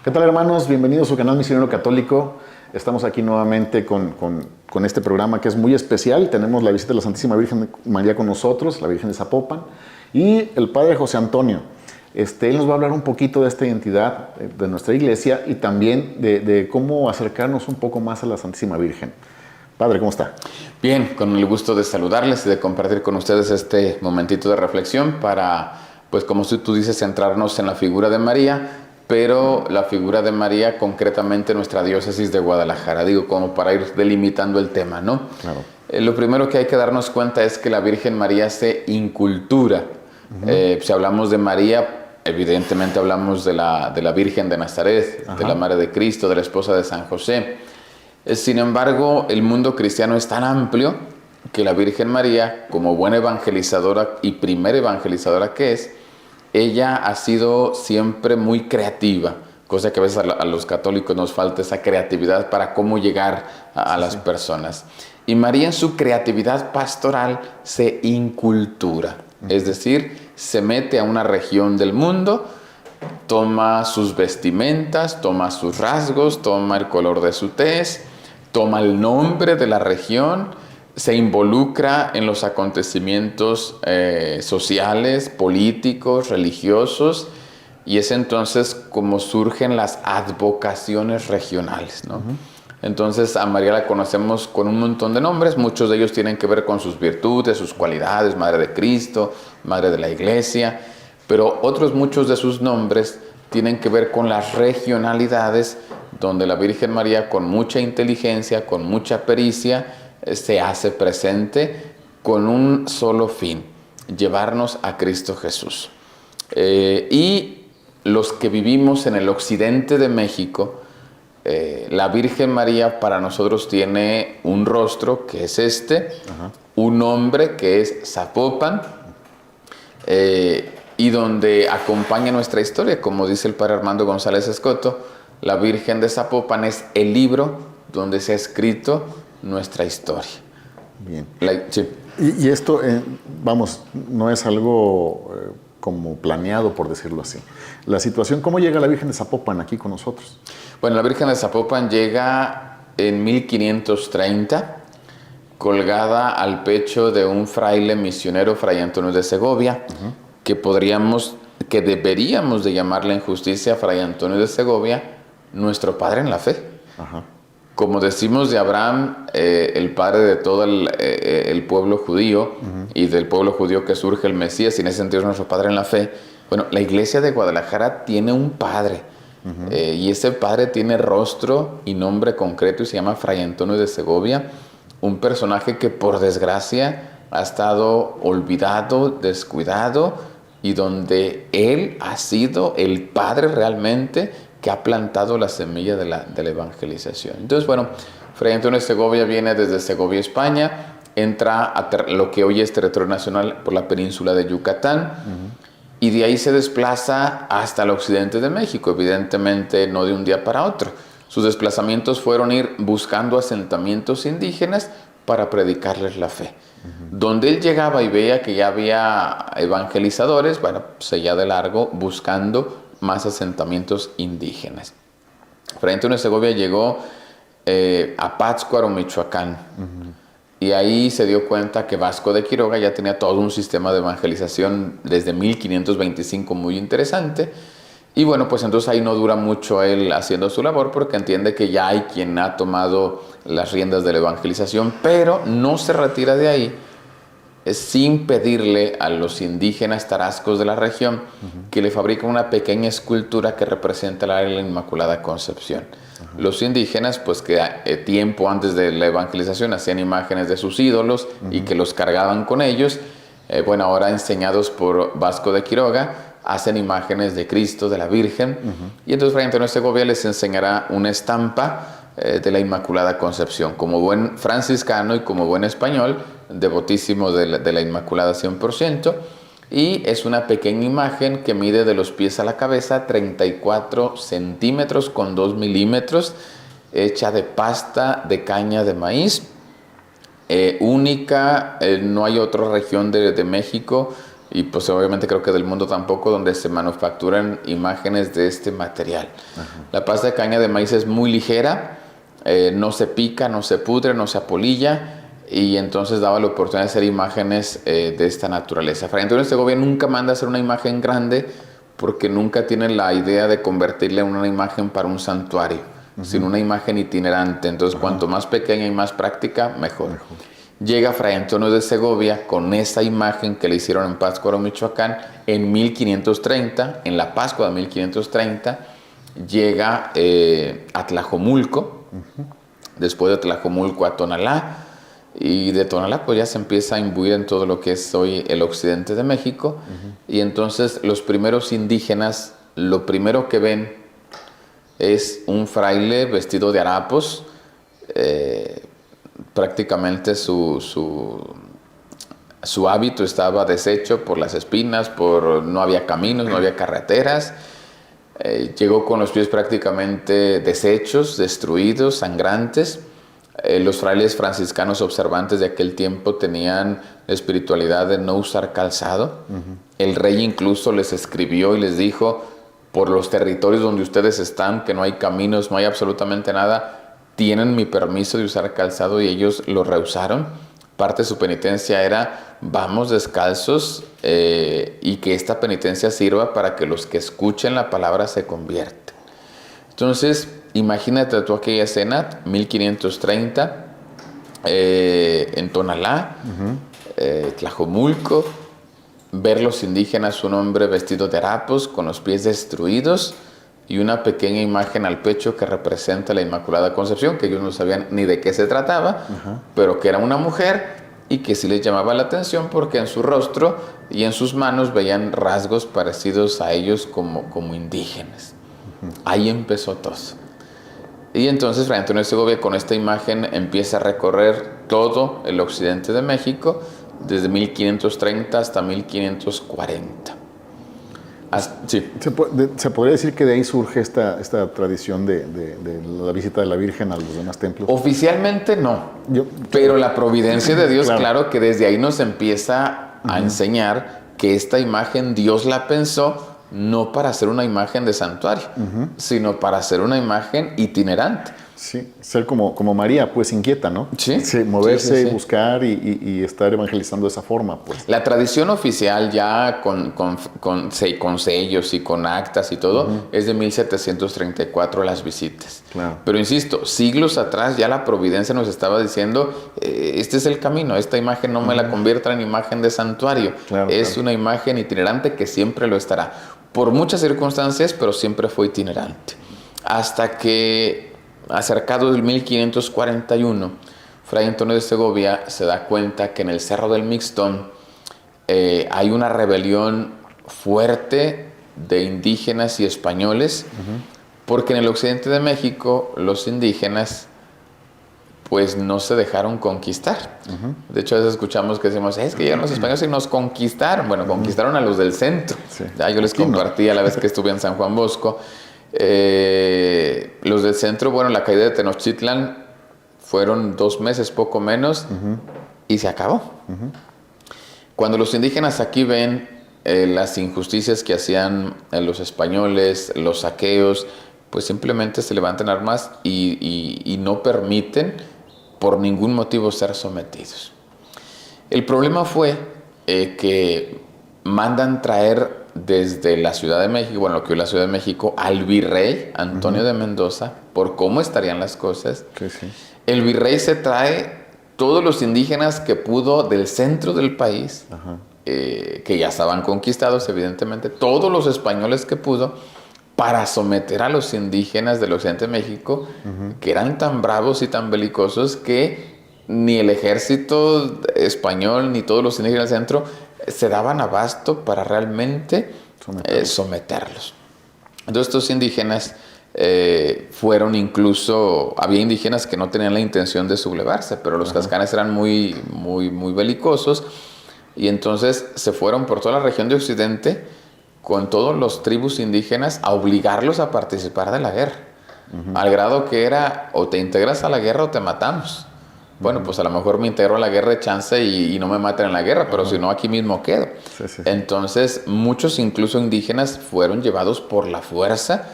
¿Qué tal, hermanos? Bienvenidos a su canal Misionero Católico. Estamos aquí nuevamente con este programa que es muy especial. Tenemos la visita de la Santísima Virgen María con nosotros, la Virgen de Zapopan, y el Padre José Antonio. Él nos va a hablar un poquito de esta identidad de nuestra iglesia y también de cómo acercarnos un poco más a la Santísima Virgen. Padre, ¿cómo está? Bien, con el gusto de saludarles y de compartir con ustedes este momentito de reflexión para, pues como tú dices, centrarnos en la figura de María, pero la figura de María concretamente en nuestra diócesis de Guadalajara, digo, como para ir delimitando el tema, ¿no? Claro. Lo primero que hay que darnos cuenta es que la Virgen María se incultura. Si hablamos de María, evidentemente hablamos de la Virgen de Nazaret, de la Madre de Cristo, de la esposa de San José. Sin embargo, el mundo cristiano es tan amplio que la Virgen María, como buena evangelizadora y primera evangelizadora que es, ella ha sido siempre muy creativa, cosa que a veces a los católicos nos falta esa creatividad para cómo llegar a las personas. Y María en su creatividad pastoral se incultura, es decir, se mete a una región del mundo, toma sus vestimentas, toma sus rasgos, toma el color de su tez, toma el nombre de la región, se involucra en los acontecimientos sociales, políticos, religiosos, y es entonces como surgen las advocaciones regionales, ¿no? Entonces a María la conocemos con un montón de nombres, muchos de ellos tienen que ver con sus virtudes, sus cualidades, Madre de Cristo, Madre de la Iglesia, pero otros muchos de sus nombres tienen que ver con las regionalidades donde la Virgen María con mucha inteligencia, con mucha pericia, se hace presente con un solo fin, llevarnos a Cristo Jesús. Y los que vivimos en el occidente de México, la Virgen María para nosotros tiene un rostro que es un nombre que es Zapopan, y donde acompaña nuestra historia, como dice el Padre Armando González Escoto, la Virgen de Zapopan es el libro donde se ha escrito nuestra historia. Bien. Sí. Y esto, vamos, no es algo como planeado, por decirlo así. La situación, ¿cómo llega la Virgen de Zapopan aquí con nosotros? Bueno, la Virgen de Zapopan llega en 1530, colgada al pecho de un fraile misionero, Fray Antonio de Segovia, que deberíamos de llamarle en justicia Fray Antonio de Segovia, nuestro padre en la fe. Como decimos de Abraham, el padre de todo el pueblo judío, y del pueblo judío que surge el Mesías, y en ese sentido es nuestro padre en la fe. Bueno, la iglesia de Guadalajara tiene un padre, y ese padre tiene rostro y nombre concreto y se llama Fray Antonio de Segovia, un personaje que por desgracia ha estado olvidado, descuidado, y donde él ha sido el padre realmente que ha plantado la semilla de la evangelización. Entonces, bueno, Fray Antonio de Segovia viene desde Segovia, España, entra a lo que hoy es territorio nacional por la península de Yucatán, y de ahí se desplaza hasta el occidente de México, evidentemente no de un día para otro. Sus desplazamientos fueron ir buscando asentamientos indígenas para predicarles la fe. Donde él llegaba y veía que ya había evangelizadores, bueno, seguía de largo buscando más asentamientos indígenas. Fray Antonio de Segovia llegó a Pátzcuaro, Michoacán, y ahí se dio cuenta que Vasco de Quiroga ya tenía todo un sistema de evangelización desde 1525 muy interesante. Y bueno, pues entonces ahí no dura mucho él haciendo su labor porque entiende que ya hay quien ha tomado las riendas de la evangelización, pero no se retira de ahí sin pedirle a los indígenas tarascos de la región que le fabriquen una pequeña escultura que representa la Inmaculada Concepción. Los indígenas, pues que tiempo antes de la evangelización hacían imágenes de sus ídolos y que los cargaban con ellos, bueno, ahora enseñados por Vasco de Quiroga, hacen imágenes de Cristo, de la Virgen, y entonces Fray Antonio de Segovia les enseñará una estampa de la Inmaculada Concepción. Como buen franciscano y como buen español, devotísimo de la Inmaculada 100%, y es una pequeña imagen que mide de los pies a la cabeza 34 centímetros con 2 milímetros, hecha de pasta de caña de maíz, única, no hay otra región de México y pues obviamente creo que del mundo tampoco, donde se manufacturan imágenes de este material. Ajá. La pasta de caña de maíz es muy ligera, no se pica, no se pudre, no se apolilla, y entonces daba la oportunidad de hacer imágenes de esta naturaleza. Fray Antonio de Segovia nunca manda a hacer una imagen grande porque nunca tiene la idea de convertirla en una imagen para un santuario, sino una imagen itinerante. Entonces, cuanto más pequeña y más práctica, mejor. Llega Fray Antonio de Segovia con esa imagen que le hicieron en Pátzcuaro, Michoacán, en 1530, en la Pascua de 1530, llega a Tlajomulco, después de Tlajomulco a Tonalá, y de Tonalá pues ya se empieza a imbuir en todo lo que es hoy el occidente de México, y entonces los primeros indígenas, lo primero que ven es un fraile vestido de harapos, prácticamente su hábito estaba deshecho por las espinas, no había caminos, no había carreteras. Llegó con los pies prácticamente deshechos, destruidos, sangrantes. Los frailes franciscanos observantes de aquel tiempo tenían la espiritualidad de no usar calzado. El rey incluso les escribió y les dijo: por los territorios donde ustedes están, que no hay caminos, no hay absolutamente nada, tienen mi permiso de usar calzado, y ellos lo rehusaron. Parte de su penitencia era: vamos descalzos, y que esta penitencia sirva para que los que escuchen la palabra se conviertan. Entonces, imagínate tú aquella escena, 1530, en Tonalá, Tlajomulco, ver los indígenas, un hombre vestido de harapos, con los pies destruidos, y una pequeña imagen al pecho que representa la Inmaculada Concepción, que ellos no sabían ni de qué se trataba, pero que era una mujer, y que sí les llamaba la atención porque en su rostro y en sus manos veían rasgos parecidos a ellos como indígenas. Ahí empezó todo. Y entonces Fray Antonio de Segovia con esta imagen empieza a recorrer todo el occidente de México, desde 1530 hasta 1540. Sí. ¿Se podría decir que de ahí surge esta tradición de la visita de la Virgen a los demás templos? Oficialmente no, pero la providencia de Dios, claro que desde ahí nos empieza a enseñar que esta imagen Dios la pensó no para hacer una imagen de santuario, sino para hacer una imagen itinerante. Sí, ser como María, pues inquieta, ¿no? Sí. Moverse, sí. Buscar y estar evangelizando de esa forma, pues. La tradición oficial ya con sellos y con actas y todo es de 1734 las visitas. Claro. Pero insisto, siglos atrás ya la providencia nos estaba diciendo, este es el camino, esta imagen no me la convierta en imagen de santuario. Claro, es una imagen itinerante que siempre lo estará. Por muchas circunstancias, pero siempre fue itinerante. Hasta que, acercado del 1541, Fray Antonio de Segovia se da cuenta que en el Cerro del Mixtón hay una rebelión fuerte de indígenas y españoles, porque en el occidente de México los indígenas pues no se dejaron conquistar. De hecho, a veces escuchamos que decimos, es que llegaron los españoles y nos conquistaron. Bueno, conquistaron a los del centro. Sí. Ya yo les compartí a la vez que estuve en San Juan Bosco. Los del centro, bueno, la caída de Tenochtitlan fueron 2 meses, poco menos, y se acabó. Cuando los indígenas aquí ven las injusticias que hacían los españoles, los saqueos, pues simplemente se levantan armas y no permiten por ningún motivo ser sometidos. El problema fue que mandan traer desde la Ciudad de México, bueno, lo que hoy es la Ciudad de México, al virrey Antonio de Mendoza, por cómo estarían las cosas. Sí. El virrey se trae todos los indígenas que pudo del centro del país, que ya estaban conquistados, evidentemente, todos los españoles que pudo, para someter a los indígenas del occidente de México, que eran tan bravos y tan belicosos que ni el ejército español ni todos los indígenas del centro se daban abasto para realmente someterlos. Entonces estos indígenas fueron incluso, había indígenas que no tenían la intención de sublevarse, pero los cascanes eran muy belicosos, y entonces se fueron por toda la región de Occidente con todos los tribus indígenas a obligarlos a participar de la guerra, al grado que era o te integras a la guerra o te matamos. Bueno, pues a lo mejor me integro a la guerra de chance y no me maten en la guerra, pero si no, aquí mismo quedo. Entonces, muchos incluso indígenas fueron llevados por la fuerza,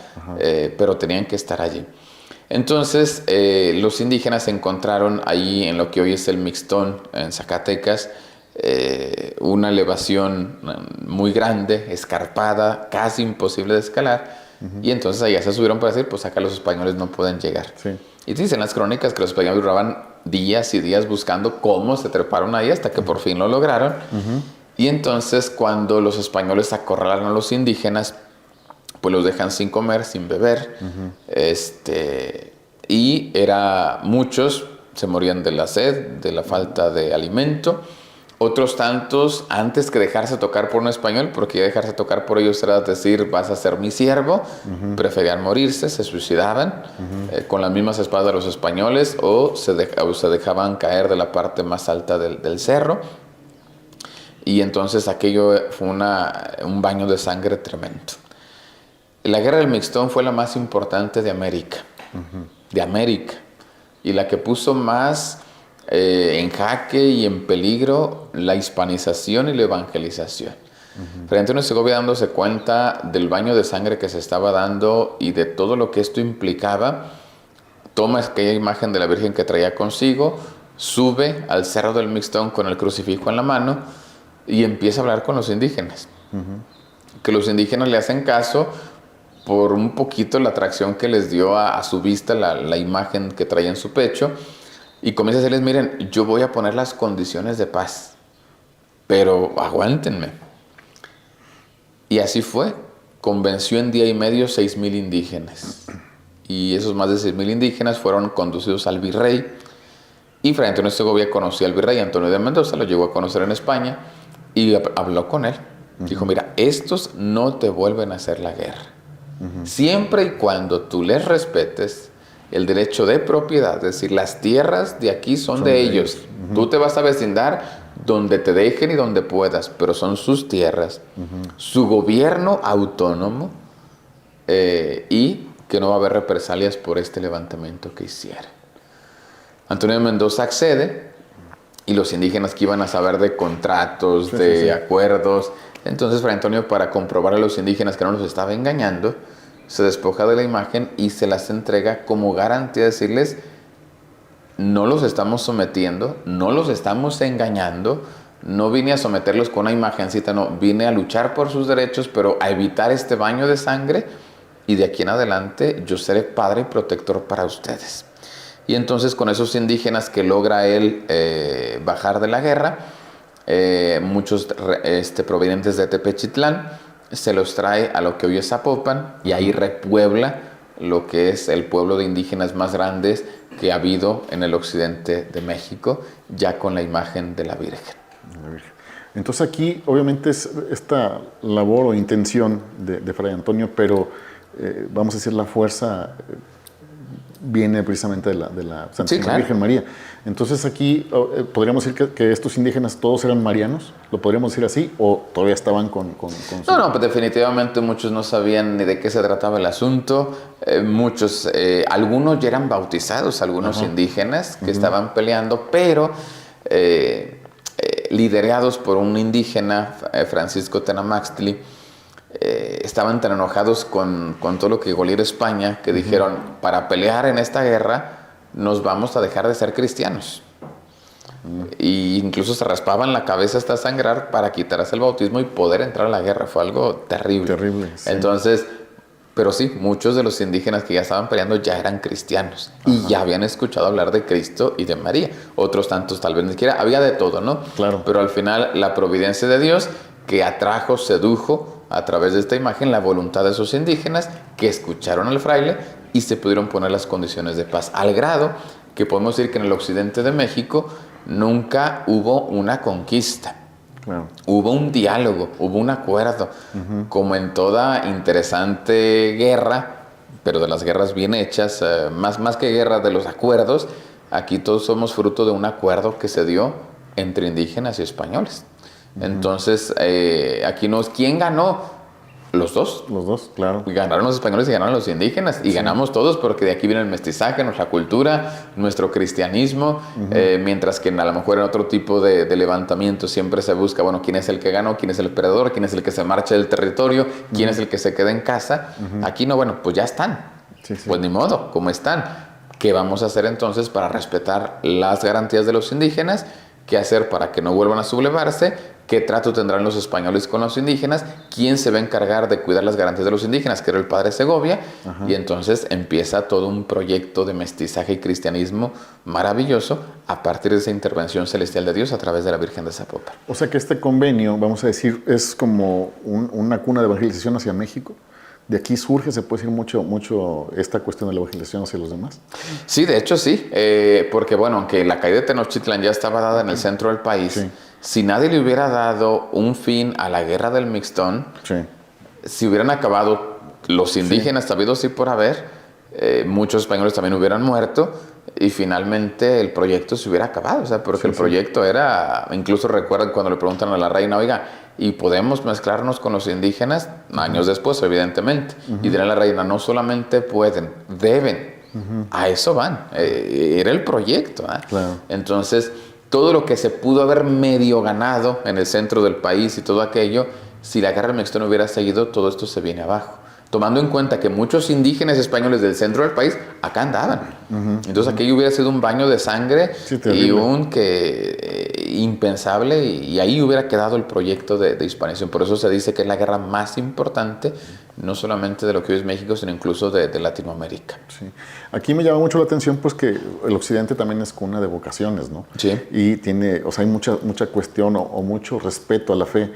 pero tenían que estar allí. Entonces, los indígenas encontraron ahí en lo que hoy es el Mixtón, en Zacatecas, una elevación muy grande, escarpada, casi imposible de escalar. Y entonces allá se subieron para decir, pues acá los españoles no pueden llegar. Sí. Y dicen las crónicas que los españoles duraban días y días buscando cómo se treparon ahí hasta que por fin lo lograron. Y entonces cuando los españoles acorralaron a los indígenas, pues los dejan sin comer, sin beber. Y muchos se morían de la sed, de la falta de alimento. Otros tantos, antes que dejarse tocar por un español, porque ya dejarse tocar por ellos era decir, vas a ser mi siervo, preferían morirse, se suicidaban con las mismas espadas de los españoles o se dejaban caer de la parte más alta del cerro. Y entonces aquello fue un baño de sangre tremendo. La guerra del Mixtón fue la más importante de América, y la que puso más en jaque y en peligro la hispanización y la evangelización. Fray Antonio de Segovia, dándose cuenta del baño de sangre que se estaba dando y de todo lo que esto implicaba, toma aquella imagen de la Virgen que traía consigo, sube al Cerro del Mixtón con el crucifijo en la mano y empieza a hablar con los indígenas. Que los indígenas le hacen caso por un poquito la atracción que les dio a su vista la imagen que traía en su pecho. Y comienza a decirles, miren, yo voy a poner las condiciones de paz, pero aguántenme. Y así fue. Convenció en día y medio 6,000 indígenas. Y esos más de 6,000 indígenas fueron conducidos al virrey. Y Fray Antonio de Segovia conocía al virrey Antonio de Mendoza, lo llegó a conocer en España y habló con él. Dijo, mira, estos no te vuelven a hacer la guerra. Siempre y cuando tú les respetes el derecho de propiedad, es decir, las tierras de aquí son de ellos. Tú te vas a vecindar donde te dejen y donde puedas, pero son sus tierras, su gobierno autónomo, y que no va a haber represalias por este levantamiento que hiciera. Antonio de Mendoza accede y los indígenas que iban a saber de contratos, de acuerdos. Entonces Fray Antonio, para comprobar a los indígenas que no los estaba engañando, se despoja de la imagen y se las entrega como garantía, decirles, no los estamos sometiendo, no los estamos engañando, no vine a someterlos con una imagencita, no, vine a luchar por sus derechos, pero a evitar este baño de sangre, y de aquí en adelante yo seré padre y protector para ustedes. Y entonces con esos indígenas que logra él bajar de la guerra, muchos provenientes de Tepechitlán, se los trae a lo que hoy es Zapopan y ahí repuebla lo que es el pueblo de indígenas más grandes que ha habido en el occidente de México, ya con la imagen de la Virgen. Entonces aquí obviamente es esta labor o intención de Fray Antonio, pero vamos a decir la fuerza viene precisamente de la Santísima Virgen María. Entonces aquí podríamos decir que estos indígenas todos eran marianos, ¿lo podríamos decir así? ¿O todavía estaban con su... No, pues definitivamente muchos no sabían ni de qué se trataba el asunto. Algunos ya eran bautizados, algunos indígenas que estaban peleando, pero liderados por un indígena, Francisco Tenamaxtli, estaban tan enojados con todo lo que goliera España que dijeron, para pelear en esta guerra nos vamos a dejar de ser cristianos. Y incluso se raspaban la cabeza hasta sangrar para quitarse el bautismo y poder entrar a la guerra. Fue algo terrible. Terrible, sí. Entonces, pero sí, muchos de los indígenas que ya estaban peleando ya eran cristianos y ya habían escuchado hablar de Cristo y de María. Otros tantos tal vez ni siquiera, había de todo, ¿no? Claro. Pero al final la providencia de Dios que atrajo, sedujo a través de esta imagen la voluntad de esos indígenas que escucharon al fraile y se pudieron poner las condiciones de paz, al grado que podemos decir que en el occidente de México nunca hubo una conquista. Claro. Hubo un diálogo, hubo un acuerdo, como en toda interesante guerra, pero de las guerras bien hechas, más que guerra de los acuerdos, aquí todos somos fruto de un acuerdo que se dio entre indígenas y españoles. Entonces, aquí no es quién ganó. Los dos. Los dos, claro. Ganaron los españoles y ganaron los indígenas. Y ganamos todos porque de aquí viene el mestizaje, nuestra cultura, nuestro cristianismo. Mientras que a lo mejor en otro tipo de levantamiento siempre se busca, bueno, quién es el que ganó, quién es el perdedor, quién es el que se marcha del territorio, quién es el que se queda en casa. Aquí no, bueno, pues ya están. Sí, sí. Pues ni modo, como están. ¿Qué vamos a hacer entonces para respetar las garantías de los indígenas? ¿Qué hacer para que no vuelvan a sublevarse? ¿Qué trato tendrán los españoles con los indígenas? ¿Quién se va a encargar de cuidar las garantías de los indígenas? Que era el padre Segovia. Y entonces empieza todo un proyecto de mestizaje y cristianismo maravilloso a partir de esa intervención celestial de Dios a través de la Virgen de Zapopan. O sea que este convenio, vamos a decir, es como una cuna de evangelización hacia México. De aquí surge, se puede decir mucho esta cuestión de la evangelización hacia los demás. Sí, de hecho sí, porque bueno, aunque la caída de Tenochtitlan ya estaba dada en el centro del país, Sí. si nadie le hubiera dado un fin a la guerra del Mixtón, Sí. si hubieran acabado los indígenas sabidos y por haber, muchos españoles también hubieran muerto y finalmente el proyecto se hubiera acabado, o sea, porque el proyecto era, incluso recuerdan cuando le preguntan a la reina, oiga, ¿y podemos mezclarnos con los indígenas? Años después, evidentemente. Y dirá la reina, no solamente pueden, deben. A eso van. Era el proyecto. Claro. Entonces, todo lo que se pudo haber medio ganado en el centro del país y todo aquello, si la guerra del Mixtón hubiera seguido, todo esto se viene abajo. Tomando en cuenta que muchos indígenas españoles del centro del país acá andaban. Entonces aquello hubiera sido un baño de sangre y un impensable, y ahí hubiera quedado el proyecto de hispanización. Por eso se dice que es la guerra más importante, no solamente de lo que hoy es México, sino incluso de Latinoamérica. Sí. Aquí me llama mucho la atención pues que el occidente también es cuna de vocaciones, ¿no? Sí. Y tiene, o sea, hay mucha cuestión o mucho respeto a la fe.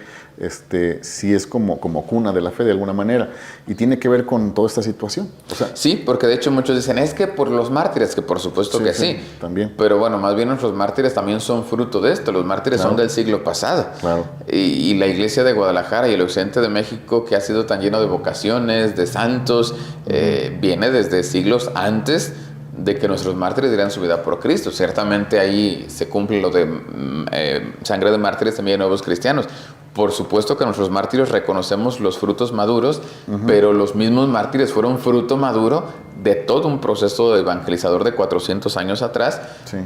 Sí es como cuna de la fe de alguna manera, y tiene que ver con toda esta situación. O sea, sí, porque de hecho muchos dicen, es que por los mártires, que por supuesto que sí. También. Pero bueno, más bien nuestros mártires también son fruto de esto. Los mártires son del siglo pasado. Claro. Y la iglesia de Guadalajara y el occidente de México, que ha sido tan lleno de vocaciones, de santos, viene desde siglos antes de que nuestros mártires dieran su vida por Cristo. Ciertamente ahí se cumple lo de sangre de mártires también de nuevos cristianos. Por supuesto que nuestros mártires reconocemos los frutos maduros, pero los mismos mártires fueron fruto maduro de todo un proceso evangelizador de 400 años atrás,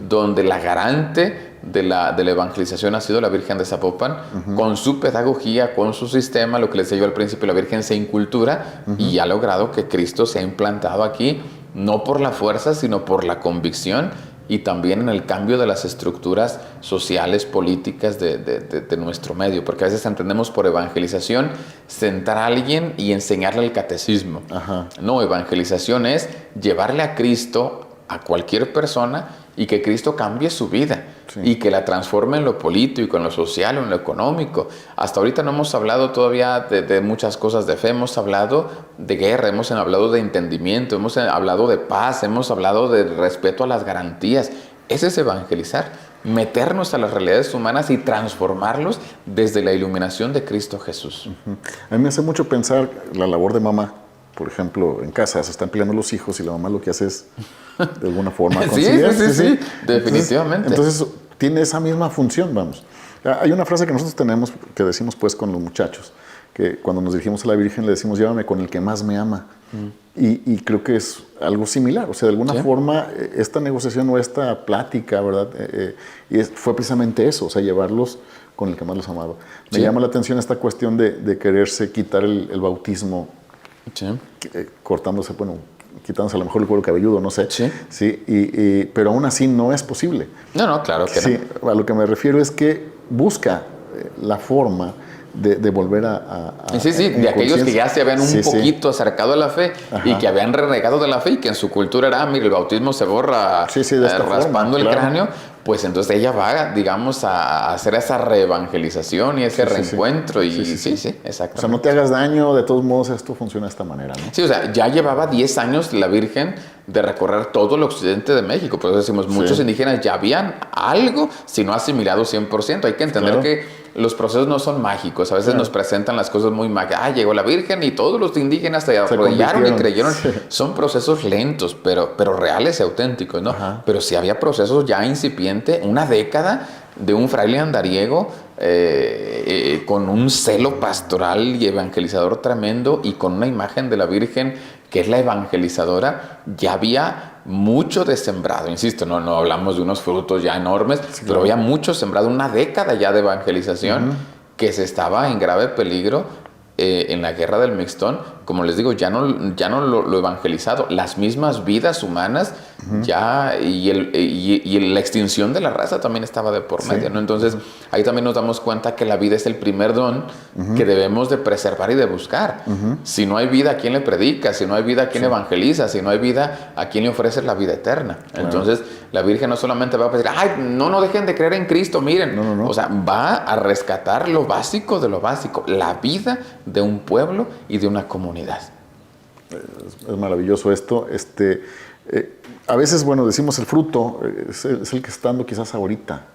donde la garante de la evangelización ha sido la Virgen de Zapopan, con su pedagogía, con su sistema, lo que les decía yo al principio, la Virgen se incultura y ha logrado que Cristo se ha implantado aquí, no por la fuerza, sino por la convicción, y también en el cambio de las estructuras sociales, políticas de nuestro medio, porque a veces entendemos por evangelización sentar a alguien y enseñarle el catecismo. No, evangelización es llevarle a Cristo a cualquier persona y que Cristo cambie su vida y que la transforme en lo político, en lo social, en lo económico. Hasta ahorita no hemos hablado todavía de muchas cosas de fe, hemos hablado de guerra, hemos hablado de entendimiento, hemos hablado de paz, hemos hablado de respeto a las garantías. Ese es evangelizar, meternos a las realidades humanas y transformarlos desde la iluminación de Cristo Jesús. A mí me hace mucho pensar la labor de mamá. Por ejemplo, en casa se están peleando los hijos y la mamá lo que hace es, de alguna forma, conciliar. Sí, definitivamente. Entonces, tiene esa misma función, vamos. Hay una frase que nosotros tenemos, que decimos pues con los muchachos, que cuando nos dirigimos a la Virgen le decimos, llévame con el que más me ama. Y creo que es algo similar. O sea, de alguna forma, esta negociación o esta plática, ¿verdad? Fue precisamente eso, o sea, llevarlos con el que más los amaba. Me llama la atención esta cuestión de quererse quitar el bautismo, cortándose, bueno, quitándose a lo mejor el cuero cabelludo, no sé. Pero aún así no es posible. No, claro que no. A lo que me refiero es que busca la forma de volver a de aquellos que ya se habían un poquito acercado a la fe y que habían renegado de la fe y que en su cultura era, mire, el bautismo se borra raspando el cráneo, pues entonces ella va, digamos, a hacer esa reevangelización y ese reencuentro. Exactamente. O sea, no te hagas daño, de todos modos esto funciona de esta manera, ¿no? Sí, o sea, ya llevaba 10 años la Virgen de recorrer todo el occidente de México. Por eso decimos, muchos indígenas ya habían algo, si no asimilado 100%. Hay que entender que los procesos no son mágicos. A veces nos presentan las cosas muy mágicas. Llegó la Virgen y todos los indígenas se arrodillaron y creyeron. Son procesos lentos, pero reales y auténticos, ¿no? Pero sí había procesos ya incipientes, una década de un fraile andariego con un celo pastoral y evangelizador tremendo, y con una imagen de la Virgen que es la evangelizadora, ya había mucho de sembrado. Insisto, no hablamos de unos frutos ya enormes, sí, pero había mucho sembrado, una década ya de evangelización, que se estaba en grave peligro en la guerra del Mixtón. Como les digo, ya no lo evangelizado, las mismas vidas humanas ya, y la extinción de la raza también estaba de por medio, ¿no? Entonces, ahí también nos damos cuenta que la vida es el primer don que debemos de preservar y de buscar. Si no hay vida, ¿a quién le predica? Si no hay vida, ¿a quién evangeliza? Si no hay vida, ¿a quién le ofreces la vida eterna? Entonces, la Virgen no solamente va a decir, ay, no dejen de creer en Cristo, miren. No. O sea, va a rescatar lo básico de lo básico, la vida de un pueblo y de una comunidad. Es maravilloso esto. A veces, bueno, decimos el fruto es el que está dando quizás ahorita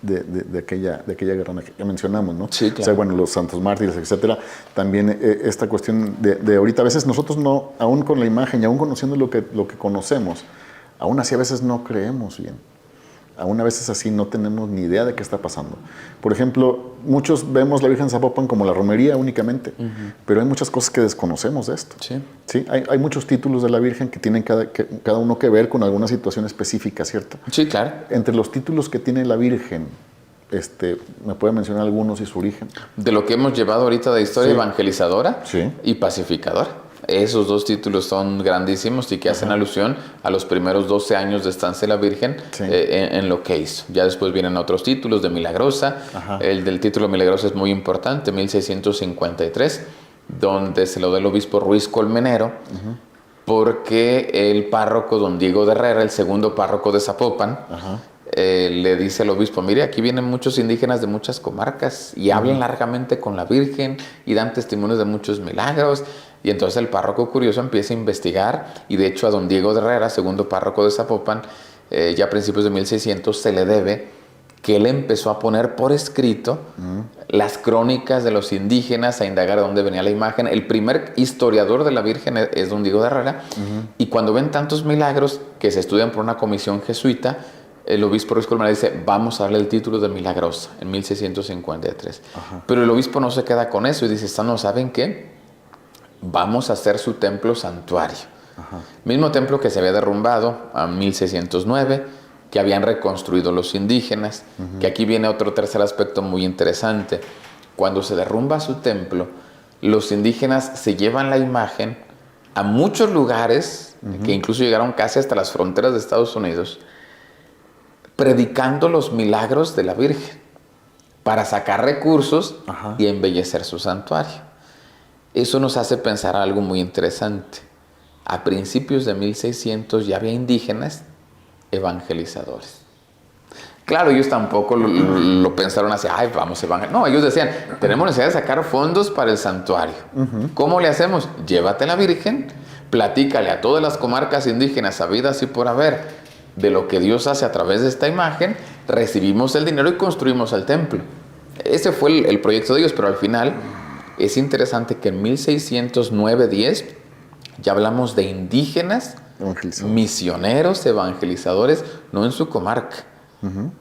de aquella guerra que mencionamos, ¿no? Sí, claro. O sea, bueno, los santos mártires, etcétera. También esta cuestión de ahorita, a veces nosotros no, aún con la imagen y aún conociendo lo que conocemos, aún así a veces no creemos bien. Aún a veces así no tenemos ni idea de qué está pasando. Por ejemplo, muchos vemos la Virgen de Zapopan como la romería únicamente, pero hay muchas cosas que desconocemos de esto. Sí, hay muchos títulos de la Virgen que tienen cada uno que ver con alguna situación específica, ¿cierto? Sí, claro. Entre los títulos que tiene la Virgen, ¿me puede mencionar algunos y su origen? De lo que hemos llevado ahorita de historia, evangelizadora y pacificadora. Esos dos títulos son grandísimos y que hacen alusión a los primeros 12 años de estancia de la Virgen en lo que hizo. Ya después vienen otros títulos de milagrosa. El del título milagrosa es muy importante, 1653, donde se lo da el obispo Ruiz Colmenero, porque el párroco don Diego de Herrera, el segundo párroco de Zapopan, le dice al obispo, mire, aquí vienen muchos indígenas de muchas comarcas y hablan largamente con la Virgen y dan testimonios de muchos milagros. Y entonces el párroco curioso empieza a investigar, y de hecho a don Diego de Herrera, segundo párroco de Zapopan, ya a principios de 1600 se le debe que él empezó a poner por escrito las crónicas de los indígenas, a indagar de dónde venía la imagen. El primer historiador de la Virgen es don Diego de Herrera, y cuando ven tantos milagros que se estudian por una comisión jesuita, el obispo Ruiz Colmenero dice, vamos a darle el título de milagrosa, en 1653. Pero el obispo no se queda con eso y dice, no, ¿saben qué? Vamos a hacer su templo santuario. Mismo templo que se había derrumbado a 1609, que habían reconstruido los indígenas, que aquí viene otro tercer aspecto muy interesante. Cuando se derrumba su templo, los indígenas se llevan la imagen a muchos lugares, que incluso llegaron casi hasta las fronteras de Estados Unidos, predicando los milagros de la Virgen para sacar recursos y embellecer su santuario. Eso nos hace pensar algo muy interesante. A principios de 1600 ya había indígenas evangelizadores. Claro, ellos tampoco lo pensaron así, ay, vamos a evangelizar. No, ellos decían, tenemos necesidad de sacar fondos para el santuario. ¿Cómo le hacemos? Llévate a la Virgen, platícale a todas las comarcas indígenas habidas y por haber de lo que Dios hace a través de esta imagen, recibimos el dinero y construimos el templo. Ese fue el proyecto de ellos, pero al final es interesante que en 1609-10 ya hablamos de indígenas, misioneros, evangelizadores, no en su comarca,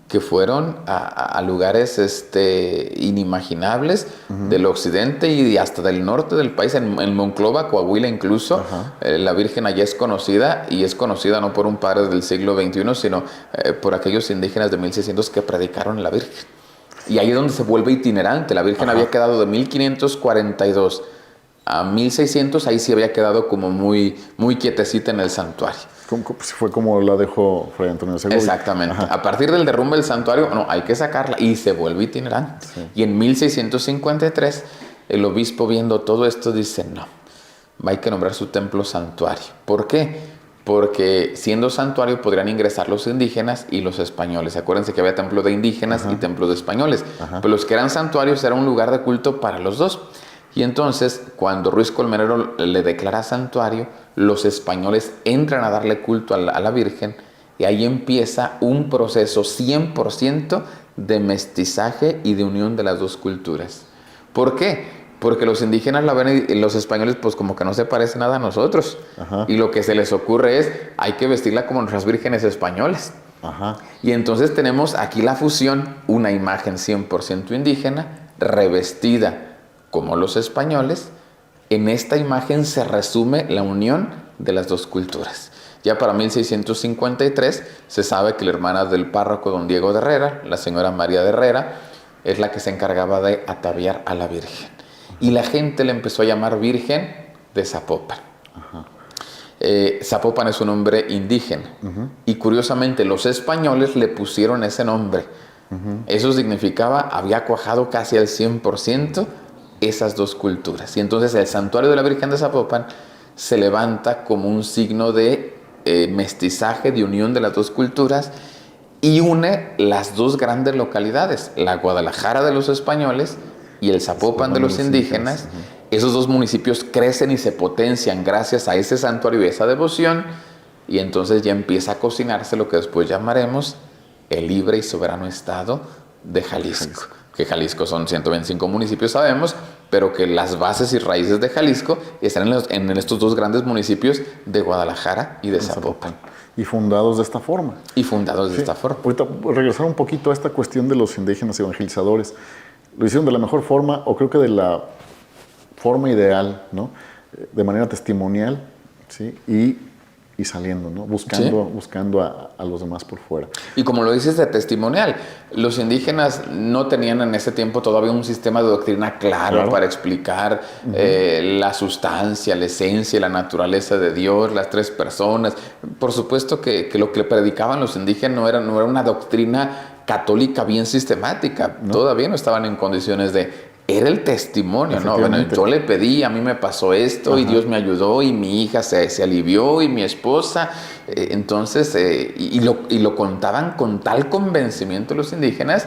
que fueron a lugares inimaginables del occidente y hasta del norte del país, en Monclova, Coahuila incluso. La Virgen allá es conocida, y es conocida no por un padre del siglo XXI, sino por aquellos indígenas de 1600 que predicaron a la Virgen. Y ahí es donde se vuelve itinerante. La Virgen había quedado de 1542 a 1600, ahí sí había quedado como muy quietecita en el santuario. Fue como la dejó Fray Antonio de Segovia. Exactamente. A partir del derrumbe del santuario, no, hay que sacarla, y se vuelve itinerante. Y en 1653, el obispo, viendo todo esto, dice, no, hay que nombrar su templo santuario. ¿Por qué? Porque siendo santuario podrían ingresar los indígenas y los españoles. Acuérdense que había templo de indígenas y templo de españoles. Pero los que eran santuarios era un lugar de culto para los dos. Y entonces, cuando Ruiz Colmenero le declara santuario, los españoles entran a darle culto a la Virgen, y ahí empieza un proceso 100% de mestizaje y de unión de las dos culturas. ¿Por qué? Porque los indígenas la ven y los españoles pues como que no se parecen nada a nosotros. Y lo que se les ocurre es, hay que vestirla como nuestras vírgenes españoles. Ajá. Y entonces tenemos aquí la fusión, una imagen 100% indígena, revestida como los españoles. En esta imagen se resume la unión de las dos culturas. Ya para 1653 se sabe que la hermana del párroco don Diego de Herrera, la señora María de Herrera, es la que se encargaba de ataviar a la Virgen. Y la gente le empezó a llamar Virgen de Zapopan. Zapopan es un nombre indígena. Y curiosamente los españoles le pusieron ese nombre. Eso significaba, había cuajado casi al 100% esas dos culturas. Y entonces el santuario de la Virgen de Zapopan se levanta como un signo de mestizaje, de unión de las dos culturas, y une las dos grandes localidades, la Guadalajara de los españoles y el Zapopan de los indígenas. Esos dos municipios crecen y se potencian gracias a ese santuario y esa devoción, y entonces ya empieza a cocinarse lo que después llamaremos el libre y soberano estado de Jalisco. Que Jalisco son 125 municipios, sabemos, pero que las bases y raíces de Jalisco están en estos dos grandes municipios de Guadalajara y de Zapopan. Y fundados de esta forma. Y fundados de esta forma. Ahorita regresar un poquito a esta cuestión de los indígenas evangelizadores. Lo hicieron de la mejor forma, o creo que de la forma ideal, ¿no? De manera testimonial, ¿sí? Y saliendo, ¿no? Buscando a los demás por fuera. Y como lo dices de testimonial, los indígenas no tenían en ese tiempo todavía un sistema de doctrina claro para explicar la sustancia, la esencia, la naturaleza de Dios, las tres personas. Por supuesto que lo que predicaban los indígenas no era una doctrina católica bien sistemática. Todavía no estaban en condiciones de... Era el testimonio, ¿no? Bueno, yo le pedí, a mí me pasó esto, y Dios me ayudó, y mi hija se alivió, y mi esposa. Entonces, y lo contaban con tal convencimiento los indígenas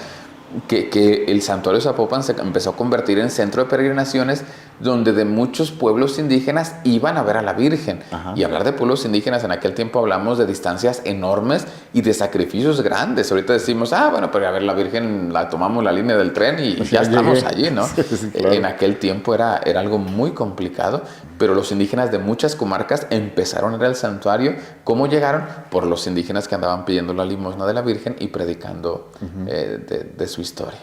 que el santuario de Zapopan se empezó a convertir en centro de peregrinaciones donde de muchos pueblos indígenas iban a ver a la Virgen. Y hablar de pueblos indígenas en aquel tiempo hablamos de distancias enormes y de sacrificios grandes. Ahorita decimos, bueno, pero a ver, la Virgen la tomamos la línea del tren y ya estamos allí, ¿no? Sí, claro. En aquel tiempo era algo muy complicado, pero los indígenas de muchas comarcas empezaron a ir al santuario. ¿Cómo llegaron? Por los indígenas que andaban pidiendo la limosna de la Virgen y predicando de su historia.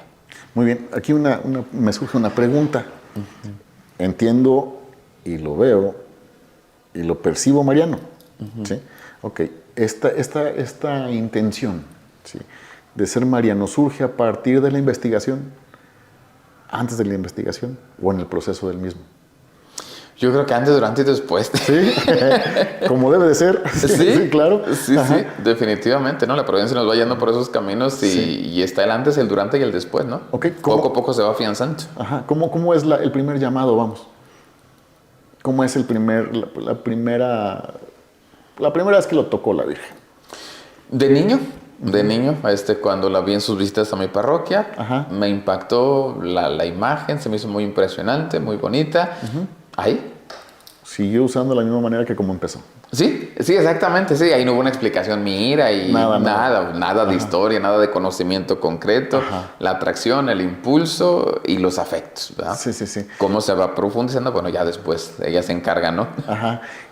Muy bien, aquí me surge una pregunta. Entiendo y lo veo y lo percibo mariano. ¿Sí? Ok, esta intención, ¿sí?, de ser mariano surge a partir de la investigación, antes de la investigación o en el proceso del mismo. Yo creo que antes, durante y después. Sí, como debe de ser. Sí, claro. Sí, definitivamente, ¿no? La providencia nos va yendo por esos caminos y está el antes, el durante y el después, ¿no? Okay, poco a poco se va afianzando. ¿Cómo es el primer llamado, vamos? ¿Cómo es la primera vez que lo tocó la Virgen? De niño, cuando la vi en sus visitas a mi parroquia, me impactó la imagen, se me hizo muy impresionante, muy bonita. Ahí. Siguió usando la misma manera que como empezó. Sí, exactamente, sí. Ahí no hubo una explicación, mira, y nada de historia, nada de conocimiento concreto. La atracción, el impulso y los afectos, ¿verdad? Sí. ¿Cómo se va profundizando? Bueno, ya después ella se encarga, ¿no?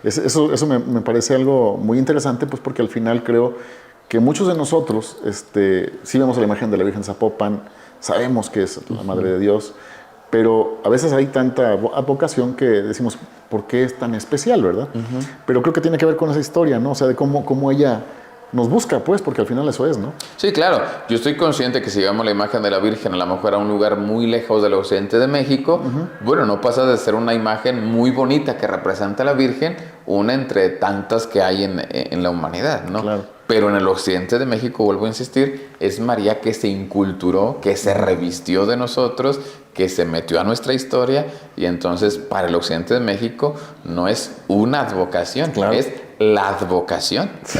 Eso me parece algo muy interesante, pues porque al final creo que muchos de nosotros sí vemos la imagen de la Virgen Zapopan, sabemos que es la Madre de Dios, pero a veces hay tanta advocación que decimos, ¿por qué es tan especial, verdad? Pero creo que tiene que ver con esa historia, ¿no? O sea, de cómo ella nos busca, pues, porque al final eso es, ¿no? Sí, claro. Yo estoy consciente que si llevamos la imagen de la Virgen a lo mejor a un lugar muy lejos del occidente de México, bueno, no pasa de ser una imagen muy bonita que representa a la Virgen, una entre tantas que hay en la humanidad, ¿no? Claro. Pero en el occidente de México, vuelvo a insistir, es María que se inculturó, que se revistió de nosotros, que se metió a nuestra historia, y entonces para el occidente de México no es una advocación, es la advocación. Sí.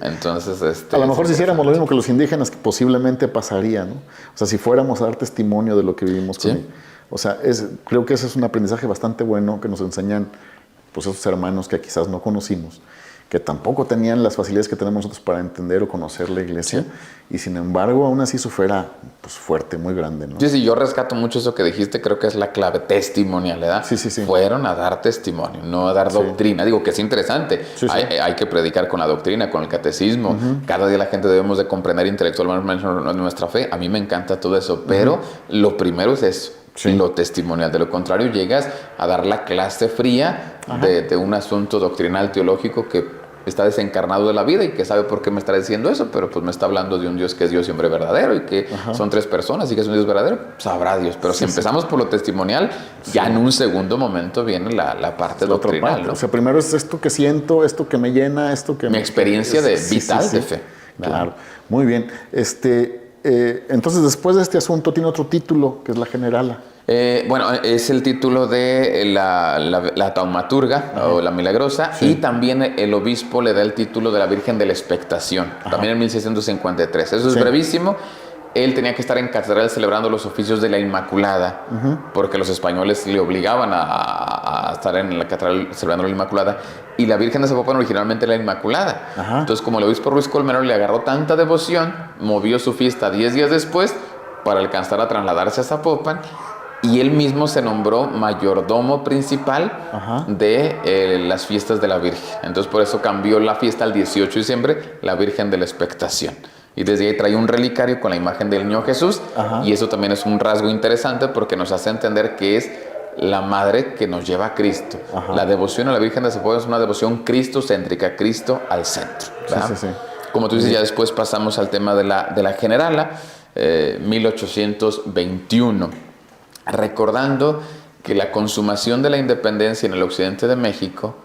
Entonces, a lo mejor si hiciéramos lo mismo que los indígenas, posiblemente pasaría, ¿no? O sea, si fuéramos a dar testimonio de lo que vivimos con él. O sea, creo que ese es un aprendizaje bastante bueno que nos enseñan pues esos hermanos que quizás no conocimos, que tampoco tenían las facilidades que tenemos nosotros para entender o conocer la iglesia. Sí. Y sin embargo, aún así su fe era pues, fuerte, muy grande, ¿no? Sí, yo rescato mucho eso que dijiste, creo que es la clave testimonial, ¿verdad? Sí. Fueron a dar testimonio, no a dar doctrina. Digo que es interesante, hay que predicar con la doctrina, con el catecismo. Cada día la gente debemos de comprender intelectualmente nuestra fe. A mí me encanta todo eso, pero lo primero es eso. Lo testimonial. De lo contrario, llegas a dar la clase fría de un asunto doctrinal teológico que está desencarnado de la vida y que sabe por qué me está diciendo eso, pero pues me está hablando de un Dios que es Dios y hombre verdadero y que son tres personas y que es un Dios verdadero, sabrá Dios. Pero si empezamos por lo testimonial, ya en un segundo momento viene la parte doctrinal. Parte, ¿no? O sea, primero es esto que siento, esto que me llena, esto que... Mi experiencia vital de fe. Claro, muy bien. Entonces, después de este asunto, tiene otro título, que es la generala. Bueno, es el título de la taumaturga o la milagrosa, y también el obispo le da el título de la Virgen de la Expectación, también en 1653. Eso es brevísimo. Él tenía que estar en catedral celebrando los oficios de la Inmaculada, porque los españoles le obligaban a estar en la catedral celebrando la Inmaculada, y la Virgen de Zapopan originalmente era la Inmaculada. Entonces, como el obispo Ruiz Colmenero le agarró tanta devoción, movió su fiesta 10 días después para alcanzar a trasladarse a Zapopan, y él mismo se nombró mayordomo principal de las fiestas de la Virgen. Entonces, por eso cambió la fiesta al 18 de diciembre, la Virgen de la Expectación. Y desde ahí trae un relicario con la imagen del niño Jesús. Y eso también es un rasgo interesante porque nos hace entender que es la madre que nos lleva a Cristo. La devoción a la Virgen de Zapopan es una devoción cristocéntrica, Cristo al centro. Como tú dices, ya después pasamos al tema de la generala, 1821. Recordando que la consumación de la independencia en el occidente de México,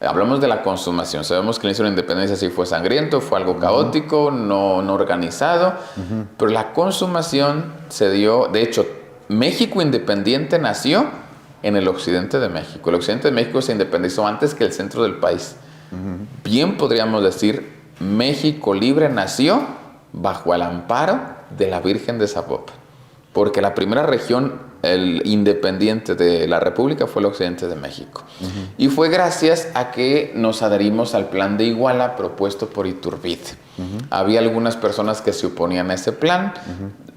hablamos de la consumación, sabemos que el inicio de la independencia sí fue sangriento, fue algo caótico, no organizado, pero la consumación se dio, de hecho, México independiente nació en el occidente de México. El occidente de México se independizó antes que el centro del país. Bien podríamos decir, México libre nació bajo el amparo de la Virgen de Zapopan, porque la primera región independiente de la República fue el occidente de México. Y fue gracias a que nos adherimos al plan de Iguala propuesto por Iturbide. Había algunas personas que se oponían a ese plan,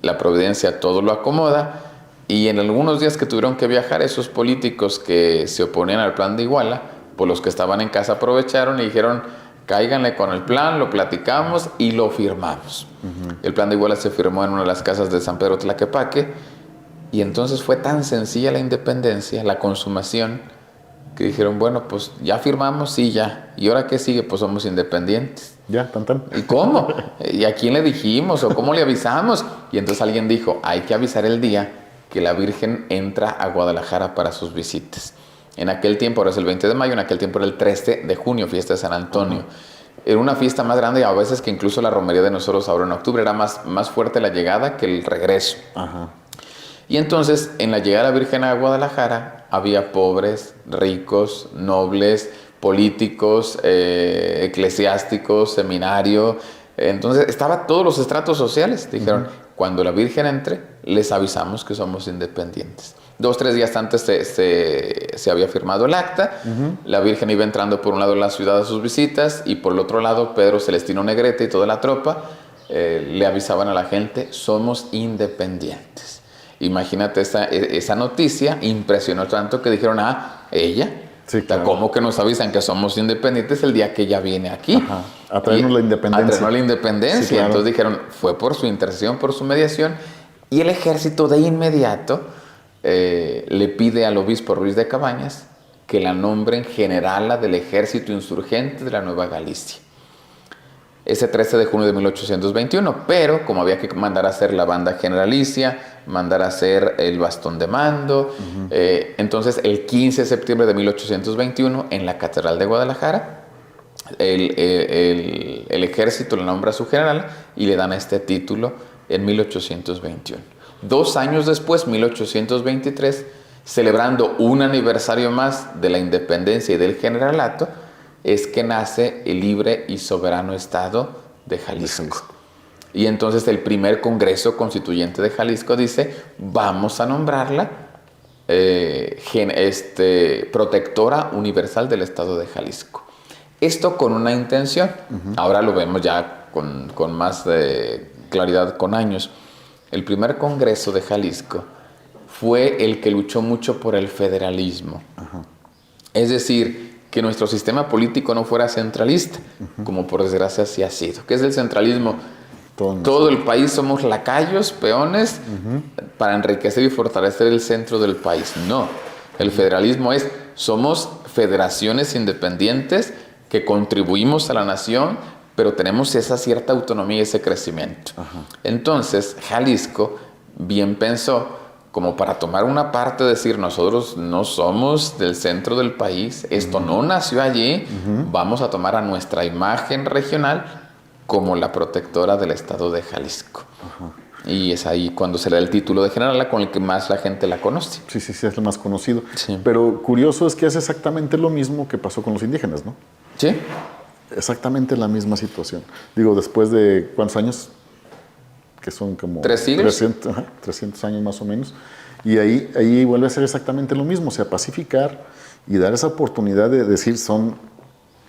la providencia todo lo acomoda, y en algunos días que tuvieron que viajar, esos políticos que se oponían al plan de Iguala, pues los que estaban en casa aprovecharon y dijeron: cáiganle con el plan, lo platicamos y lo firmamos. El plan de Iguala se firmó en una de las casas de San Pedro Tlaquepaque, y entonces fue tan sencilla la independencia, la consumación, que dijeron: bueno, pues ya firmamos, sí, ya. ¿Y ahora qué sigue? Pues somos independientes. Ya, tan. ¿Y cómo? ¿Y a quién le dijimos? ¿O cómo le avisamos? Y entonces alguien dijo: hay que avisar el día que la Virgen entra a Guadalajara para sus visitas. En aquel tiempo, ahora es el 20 de mayo, en aquel tiempo era el 13 de junio, fiesta de San Antonio. Era una fiesta más grande, a veces que incluso la romería de nosotros ahora en octubre. Era más fuerte la llegada que el regreso. Y entonces, en la llegada de la Virgen a Guadalajara, había pobres, ricos, nobles, políticos, eclesiásticos, seminario. Entonces, estaban todos los estratos sociales. Dijeron: cuando la Virgen entre, les avisamos que somos independientes. 2 o 3 días antes se había firmado el acta. La Virgen iba entrando por un lado de la ciudad a sus visitas, y por el otro lado, Pedro Celestino Negrete y toda la tropa le avisaban a la gente: somos independientes. Imagínate, esa noticia impresionó tanto que dijeron: ella. Sí, claro. ¿Cómo que nos avisan que somos independientes el día que ella viene aquí? A traernos la independencia. A traernos la independencia. Sí, claro. Entonces dijeron: fue por su intercesión, por su mediación. Y el ejército de inmediato le pide al obispo Ruiz de Cabañas que la nombren generala del ejército insurgente de la Nueva Galicia. Ese 13 de junio de 1821, pero como había que mandar a hacer la banda generalicia, mandar a hacer el bastón de mando, entonces el 15 de septiembre de 1821, en la Catedral de Guadalajara, el ejército le nombra a su general y le dan este título en 1821. 2 años después, 1823, celebrando un aniversario más de la independencia y del generalato, es que nace el libre y soberano estado de Jalisco. Y entonces el primer Congreso Constituyente de Jalisco dice: vamos a nombrarla protectora universal del estado de Jalisco. Esto con una intención. Ahora lo vemos ya con más claridad con años. El primer Congreso de Jalisco fue el que luchó mucho por el federalismo. Es decir, que nuestro sistema político no fuera centralista, como por desgracia sí ha sido. ¿Qué es el centralismo? Todo el país somos lacayos, peones, para enriquecer y fortalecer el centro del país. No, el federalismo es, somos federaciones independientes que contribuimos a la nación, pero tenemos esa cierta autonomía y ese crecimiento. Entonces, Jalisco bien pensó, como para tomar una parte, decir, nosotros no somos del centro del país, esto no nació allí, vamos a tomar a nuestra imagen regional como la protectora del estado de Jalisco. Y es ahí cuando se le da el título de generala con el que más la gente la conoce. Sí, es el más conocido. Sí. Pero curioso es que es exactamente lo mismo que pasó con los indígenas, ¿no? Sí. Exactamente la misma situación. Digo, después de ¿cuántos años? Que son como 3 siglos. 300 años más o menos. Y ahí vuelve a ser exactamente lo mismo, o sea, pacificar y dar esa oportunidad de decir, son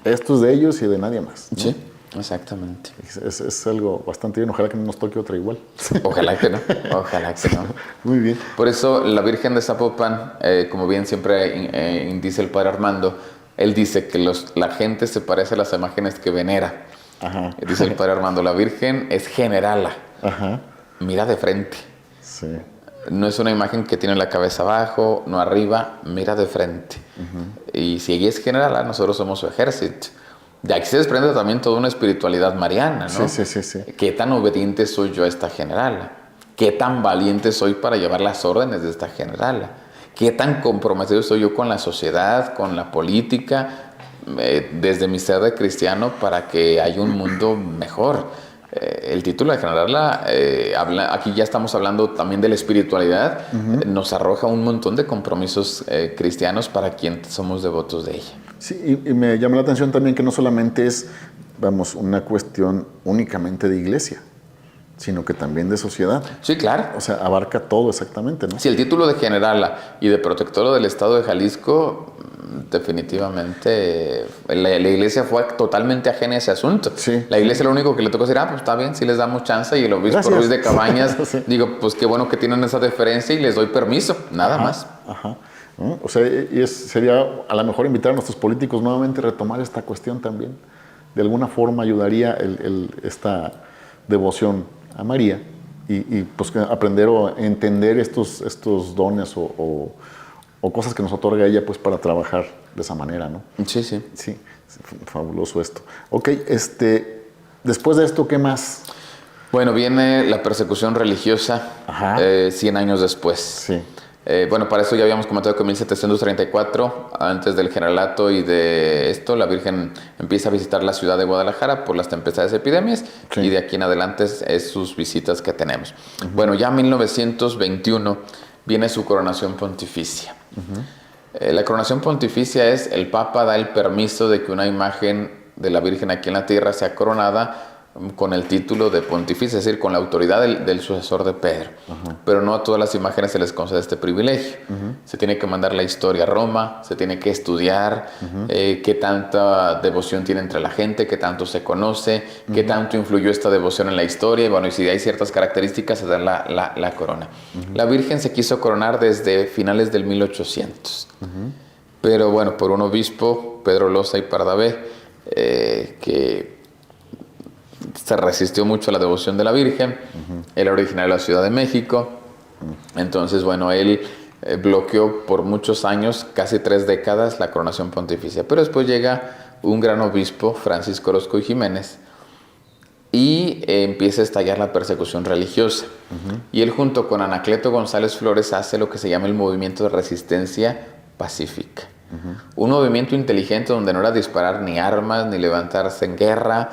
estos de ellos y de nadie más, ¿no? Sí, exactamente. Es algo bastante bien, ojalá que no nos toque otra igual. Ojalá que no, ojalá que no. Muy bien. Por eso la Virgen de Zapopan, como bien siempre dice el Padre Armando, él dice que la gente se parece a las imágenes que venera. Dice el Padre Armando, la Virgen es generala. Mira de frente. Sí. No es una imagen que tiene la cabeza abajo, no arriba, mira de frente. Y si ella es generala, nosotros somos su ejército. De aquí se desprende también toda una espiritualidad mariana, ¿no? Sí. ¿Qué tan obediente soy yo a esta generala? ¿Qué tan valiente soy para llevar las órdenes de esta generala? ¿Qué tan comprometido soy yo con la sociedad, con la política, desde mi ser de cristiano para que haya un mundo mejor? El título de generala, aquí ya estamos hablando también de la espiritualidad, nos arroja un montón de compromisos cristianos para quienes somos devotos de ella. Sí, y me llama la atención también que no solamente es, una cuestión únicamente de iglesia, sino que también de sociedad. Sí, claro. O sea, abarca todo exactamente, ¿no? Sí, el título de generala y de protectora del estado de Jalisco, definitivamente la iglesia fue totalmente ajena a ese asunto. Sí. La iglesia lo único que le tocó decir, pues está bien, sí les damos chance, y el obispo Ruiz de Cabañas, digo, pues qué bueno que tienen esa deferencia y les doy permiso, nada más. O sea, sería a lo mejor invitar a nuestros políticos nuevamente a retomar esta cuestión también. De alguna forma ayudaría esta devoción a María y pues aprender o entender estos dones o cosas que nos otorga ella pues para trabajar de esa manera, ¿no? Sí. Sí, fabuloso esto. Ok, después de esto, ¿qué más? Bueno, viene la persecución religiosa 100 años después. Sí. Para eso ya habíamos comentado que en 1734, antes del generalato y de esto, la Virgen empieza a visitar la ciudad de Guadalajara por las tempestades epidemias, y de aquí en adelante es sus visitas que tenemos. Bueno, ya en 1921 viene su coronación pontificia. La coronación pontificia es, el Papa da el permiso de que una imagen de la Virgen aquí en la tierra sea coronada con el título de pontificia, es decir, con la autoridad del sucesor de Pedro. Pero no a todas las imágenes se les concede este privilegio. Se tiene que mandar la historia a Roma, se tiene que estudiar qué tanta devoción tiene entre la gente, qué tanto se conoce, qué tanto influyó esta devoción en la historia, y si hay ciertas características se da la corona. La Virgen se quiso coronar desde finales del 1800. Pero bueno, por un obispo, Pedro Loza y Pardavé, que se resistió mucho a la devoción de la Virgen. Él era originario de la Ciudad de México. Entonces, bueno, él bloqueó por muchos años, casi 3 décadas, la coronación pontificia. Pero después llega un gran obispo, Francisco Orozco y Jiménez, y empieza a estallar la persecución religiosa. Y él, junto con Anacleto González Flores, hace lo que se llama el movimiento de resistencia pacífica. Un movimiento inteligente donde no era disparar ni armas, ni levantarse en guerra.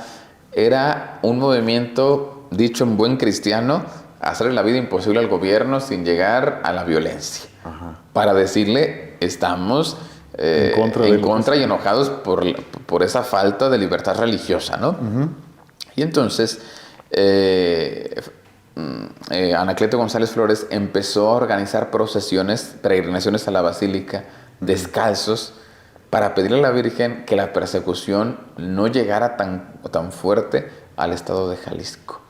Era un movimiento, dicho en buen cristiano, hacerle la vida imposible al gobierno sin llegar a la violencia. Para decirle, estamos en contra y enojados por esa falta de libertad religiosa, ¿no? Y entonces, Anacleto González Flores empezó a organizar procesiones, peregrinaciones a la basílica, descalzos, para pedirle a la Virgen que la persecución no llegara tan fuerte al estado de Jalisco.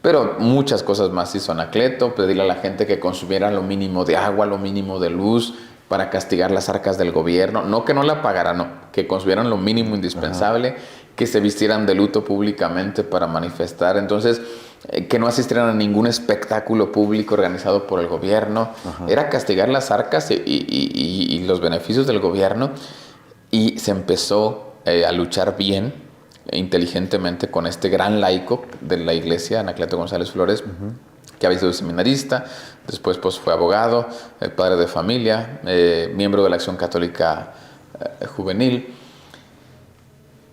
Pero muchas cosas más hizo Anacleto, pedirle a la gente que consumiera lo mínimo de agua, lo mínimo de luz, para castigar las arcas del gobierno. No que no la pagaran, no, que consumieran lo mínimo indispensable, que se vistieran de luto públicamente para manifestar. Entonces, que no asistieran a ningún espectáculo público organizado por el gobierno. Era castigar las arcas y los beneficios del gobierno. Y se empezó a luchar bien, inteligentemente, con este gran laico de la iglesia, Anacleto González Flores, que había sido seminarista, después pues, fue abogado, padre de familia, miembro de la Acción Católica Juvenil.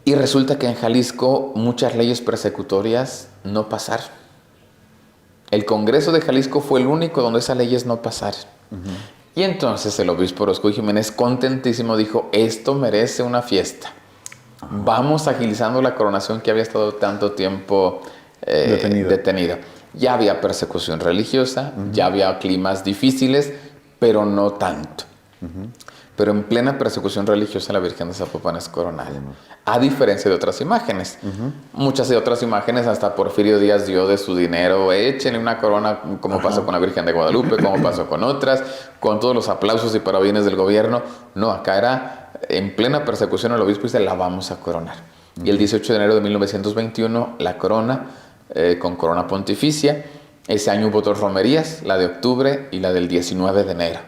Y resulta que en Jalisco muchas leyes persecutorias no pasaron. El Congreso de Jalisco fue el único donde esas leyes no pasaron. Y entonces el obispo Orozco Jiménez, contentísimo, dijo, esto merece una fiesta. Vamos agilizando la coronación que había estado tanto tiempo detenido. Ya había persecución religiosa, ya había climas difíciles, pero no tanto. Pero en plena persecución religiosa la Virgen de Zapopan es coronada. A diferencia de otras imágenes. Muchas de otras imágenes, hasta Porfirio Díaz dio de su dinero, échenle una corona, como pasó con la Virgen de Guadalupe, como pasó con otras, con todos los aplausos y parabienes del gobierno. No, acá era en plena persecución el obispo dice, la vamos a coronar. Y el 18 de enero de 1921 la corona, con corona pontificia. Ese año hubo 2 romerías, la de octubre y la del 19 de enero.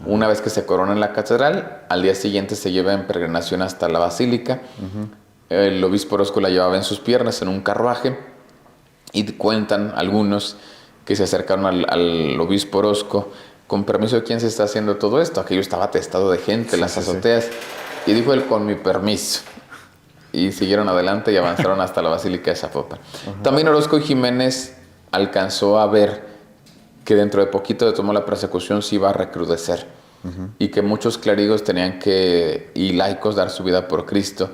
Una vez que se corona en la catedral, al día siguiente se lleva en peregrinación hasta la basílica. El obispo Orozco la llevaba en sus piernas en un carruaje y cuentan algunos que se acercaron al obispo Orozco, con permiso de quién se está haciendo todo esto. Aquello estaba atestado de gente en las azoteas. Y dijo él, con mi permiso. Y siguieron adelante y avanzaron hasta la basílica de Zapopan. También Orozco Jiménez alcanzó a ver que dentro de poquito de tomar la persecución se iba a recrudecer y que muchos clérigos tenían y laicos dar su vida por Cristo,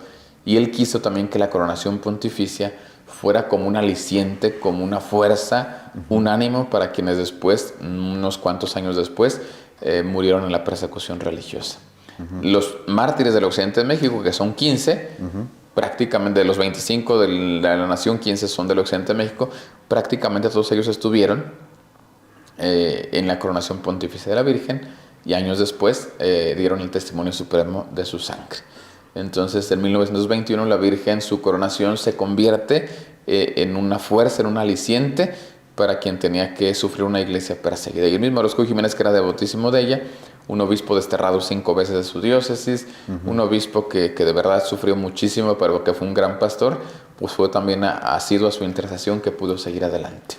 y él quiso también que la coronación pontificia fuera como un aliciente, como una fuerza, un ánimo para quienes después, unos cuantos años después, murieron en la persecución religiosa. Los mártires del occidente de México, que son 15, prácticamente de los 25 de la nación, 15 son del occidente de México, prácticamente todos ellos estuvieron en la coronación pontificia de la Virgen, y años después dieron el testimonio supremo de su sangre. Entonces, en 1921 la Virgen, su coronación se convierte en una fuerza, en un aliciente para quien tenía que sufrir una iglesia perseguida. Y el mismo Orozco Jiménez, que era devotísimo de ella, un obispo desterrado 5 veces de su diócesis, un obispo que de verdad sufrió muchísimo, pero que fue un gran pastor, pues fue también asiduo a su intercesión, que pudo seguir adelante.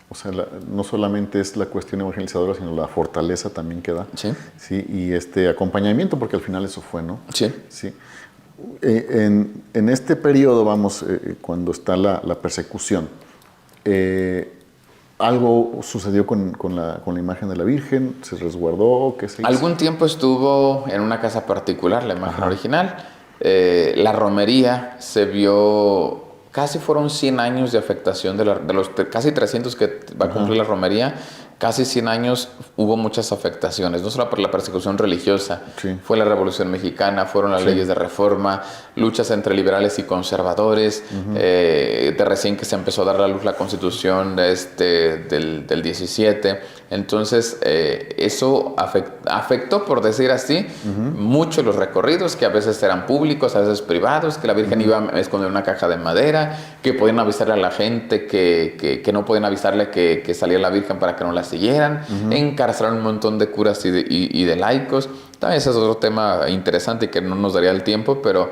O sea, no solamente es la cuestión evangelizadora, sino la fortaleza también que da. Sí. Sí, y este acompañamiento, porque al final eso fue, ¿no? Sí. Sí. En este periodo, vamos, cuando está la persecución, ¿algo sucedió con la imagen de la Virgen? ¿Se resguardó? ¿Qué se hizo? Algún tiempo estuvo en una casa particular, la imagen original. La romería se vio... Casi fueron 100 años de afectación de los casi 300 que va a cumplir la romería. Casi 100 años hubo muchas afectaciones, no solo por la persecución religiosa, fue la Revolución Mexicana, fueron las leyes de reforma, luchas entre liberales y conservadores, de recién que se empezó a dar a la luz la Constitución del 17. Entonces, eso afectó, por decir así, mucho los recorridos, que a veces eran públicos, a veces privados, que la Virgen iba a esconder una caja de madera, que podían avisarle a la gente que no podían avisarle que salía la Virgen para que no la siguieran, encarcelaron un montón de curas y de laicos. También ese es otro tema interesante que no nos daría el tiempo, pero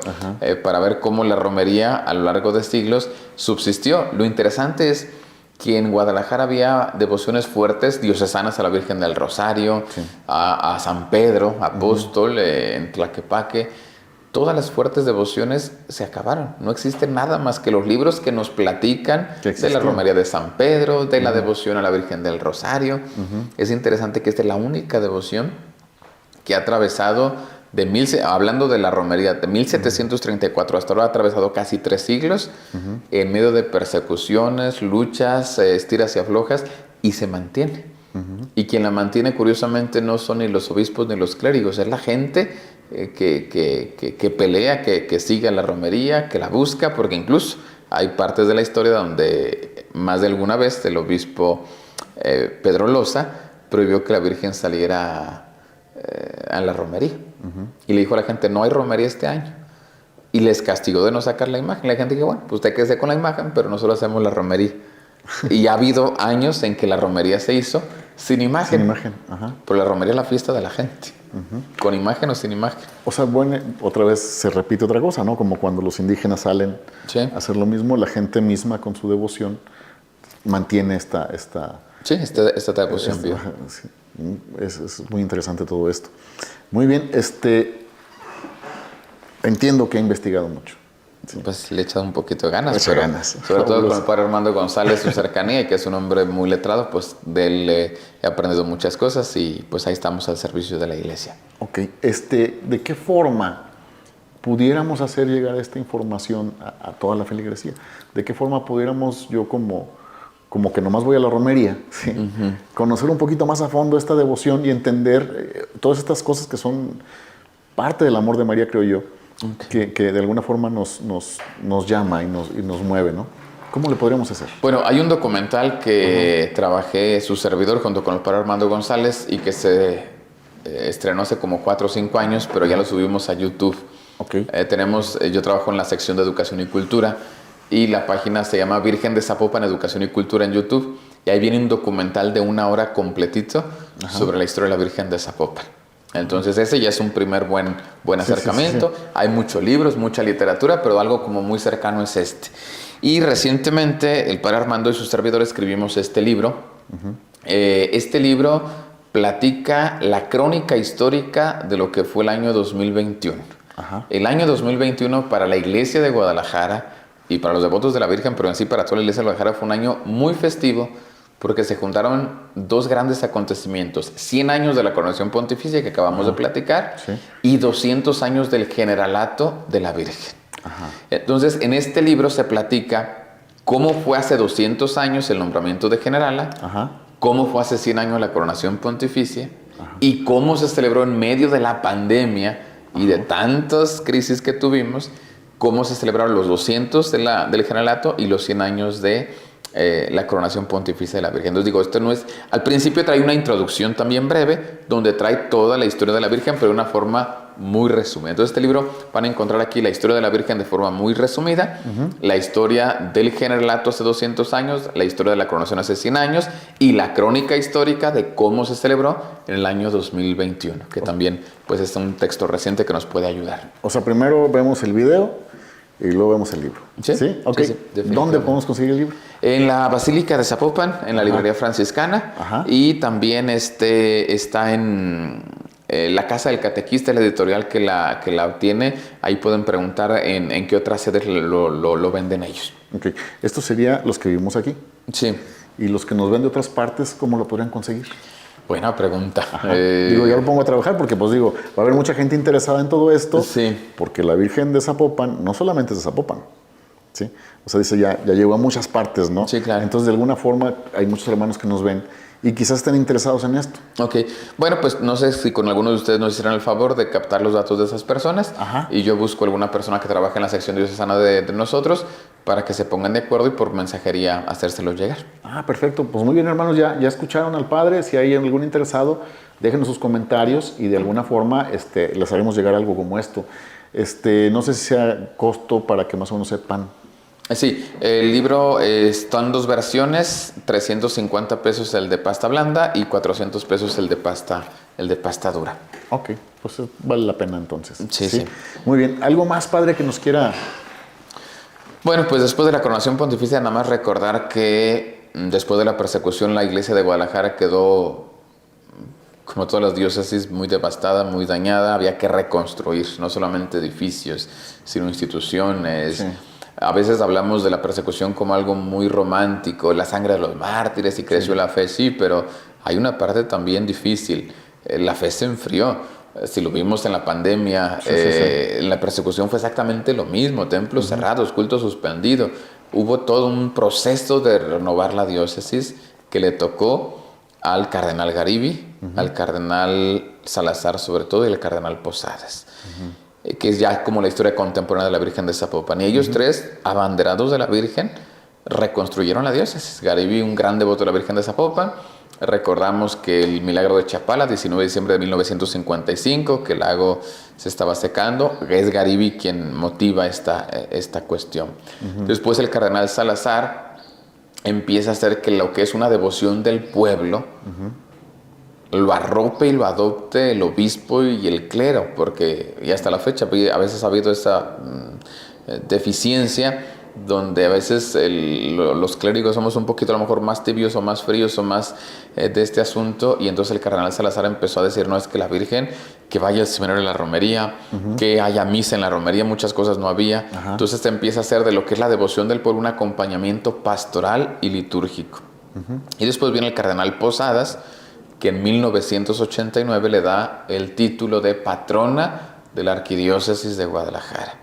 para ver cómo la romería a lo largo de siglos subsistió. Lo interesante es que en Guadalajara había devociones fuertes diocesanas a la Virgen del Rosario, a San Pedro, apóstol, en Tlaquepaque. Todas las fuertes devociones se acabaron. No existe nada más que los libros que nos platican de la romería de San Pedro, de la devoción a la Virgen del Rosario. Es interesante que esta es la única devoción que ha atravesado, hablando de la romería, de 1734 hasta ahora, ha atravesado casi 3 siglos en medio de persecuciones, luchas, estiras y aflojas, y se mantiene. Y quien la mantiene, curiosamente, no son ni los obispos ni los clérigos, es la gente que pelea, que sigue a la romería, que la busca, porque incluso hay partes de la historia donde más de alguna vez el obispo Pedro Loza prohibió que la Virgen saliera a la romería. Y le dijo a la gente, no hay romería este año. Y les castigó de no sacar la imagen. La gente dijo, bueno, pues usted quédese con la imagen, pero nosotros hacemos la romería. Y ha habido años en que la romería se hizo sin imagen. Sin imagen, ajá. Pero la romería es la fiesta de la gente. Con imagen o sin imagen. O sea, bueno, otra vez se repite otra cosa, ¿no? Como cuando los indígenas salen a hacer lo mismo, la gente misma con su devoción mantiene esta devoción viva. Sí, es muy interesante todo esto. Muy bien, entiendo que ha investigado mucho. Sí. Pues le he echado un poquito de ganas. Sobre todo con el padre Armando González, su cercanía, y que es un hombre muy letrado, pues de él he aprendido muchas cosas y pues ahí estamos al servicio de la iglesia. Ok, ¿de qué forma pudiéramos hacer llegar esta información a toda la feligresía? ¿De qué forma pudiéramos yo como que nomás voy a la romería, ¿sí? Conocer un poquito más a fondo esta devoción y entender todas estas cosas que son parte del amor de María, creo yo? Okay. Que de alguna forma nos llama y nos mueve, ¿no? ¿Cómo le podríamos hacer? Bueno, hay un documental que trabajé su servidor junto con el padre Armando González y que se estrenó hace como 4 o 5 años, pero ya lo subimos a YouTube. Okay. Yo trabajo en la sección de Educación y Cultura y la página se llama Virgen de Zapopan, Educación y Cultura en YouTube, y ahí viene un documental de 1 hora completito sobre la historia de la Virgen de Zapopan. Entonces ese ya es un primer buen acercamiento. Sí. Hay muchos libros, mucha literatura, pero algo como muy cercano es este. Y recientemente el padre Armando y su servidor escribimos este libro. Este libro platica la crónica histórica de lo que fue el año 2021. El año 2021 para la iglesia de Guadalajara y para los devotos de la Virgen, pero en sí para toda la iglesia de Guadalajara, fue un año muy festivo, porque se juntaron 2 grandes acontecimientos: 100 años de la coronación pontificia que acabamos de platicar, y 200 años del generalato de la Virgen. Entonces, en este libro se platica cómo fue hace 200 años el nombramiento de generala, cómo fue hace 100 años la coronación pontificia, y cómo se celebró en medio de la pandemia y de tantas crisis que tuvimos, cómo se celebraron los 200 del generalato y los 100 años de la coronación pontificia de la Virgen. Entonces digo, esto no es... Al principio trae una introducción también breve, donde trae toda la historia de la Virgen, pero de una forma muy resumida. Entonces este libro van a encontrar aquí la historia de la Virgen de forma muy resumida, la historia del generalato hace 200 años, la historia de la coronación hace 100 años, y la crónica histórica de cómo se celebró en el año 2021, que también pues es un texto reciente que nos puede ayudar. O sea, primero vemos el video y luego vemos el libro. ¿Sí? Okay. Sí, ¿dónde podemos conseguir el libro? En la Basílica de Zapopan, en la librería franciscana. Y también está en la Casa del Catequista, la editorial que la obtiene. Ahí pueden preguntar en qué otras sedes lo venden ellos. Okay. Esto sería los que vivimos aquí. Sí. ¿Y los que nos ven de otras partes, cómo lo podrían conseguir? Buena pregunta. Yo lo pongo a trabajar porque, pues digo, va a haber mucha gente interesada en todo esto. Sí. Porque la Virgen de Zapopan no solamente es de Zapopan, ¿sí? O sea, dice, ya llegó a muchas partes, ¿no? Sí, claro. Entonces, de alguna forma, hay muchos hermanos que nos ven y quizás estén interesados en esto. Ok. Bueno, pues no sé si con alguno de ustedes nos hicieran el favor de captar los datos de esas personas. Y yo busco alguna persona que trabaje en la sección diocesana de nosotros para que se pongan de acuerdo y por mensajería hacérselos llegar. Perfecto. Pues muy bien, hermanos, ya escucharon al Padre. Si hay algún interesado, déjenos sus comentarios y de alguna forma les haremos llegar algo como esto. No sé si sea costo para que más o menos sepan. Sí, el libro está en 2 versiones, 350 pesos el de pasta blanda y 400 pesos el de pasta dura. Ok, pues vale la pena entonces. Sí. Muy bien, ¿algo más, Padre, que nos quiera? Bueno, pues después de la coronación pontificia, nada más recordar que después de la persecución la iglesia de Guadalajara quedó, como todas las diócesis, muy devastada, muy dañada. Había que reconstruir no solamente edificios, sino instituciones. Sí. A veces hablamos de la persecución como algo muy romántico, la sangre de los mártires y creció la fe, sí, pero hay una parte también difícil. La fe se enfrió. Si lo vimos en la pandemia, en la persecución fue exactamente lo mismo. Templos cerrados, cultos suspendidos. Hubo todo un proceso de renovar la diócesis que le tocó al cardenal Garibi, al cardenal Salazar sobre todo y al cardenal Posadas. que es ya como la historia contemporánea de la Virgen de Zapopan. Y ellos tres, abanderados de la Virgen, reconstruyeron la diócesis. Garibi, un gran devoto de la Virgen de Zapopan. Recordamos que el milagro de Chapala, 19 de diciembre de 1955, que el lago se estaba secando, es Garibi quien motiva esta cuestión. Después el cardenal Salazar empieza a hacer que lo que es una devoción del pueblo lo arrope y lo adopte el obispo y el clero, porque ya hasta la fecha a veces ha habido esa deficiencia donde a veces los clérigos somos un poquito a lo mejor más tibios o más fríos o más de este asunto, y entonces el cardenal Salazar empezó a decir, no, es que la Virgen, que vaya al seminario de la romería, que haya misa en la romería, muchas cosas no había. Entonces te empieza a hacer de lo que es la devoción del pueblo un acompañamiento pastoral y litúrgico. Y después viene el cardenal Posadas, que en 1989 le da el título de patrona de la Arquidiócesis de Guadalajara.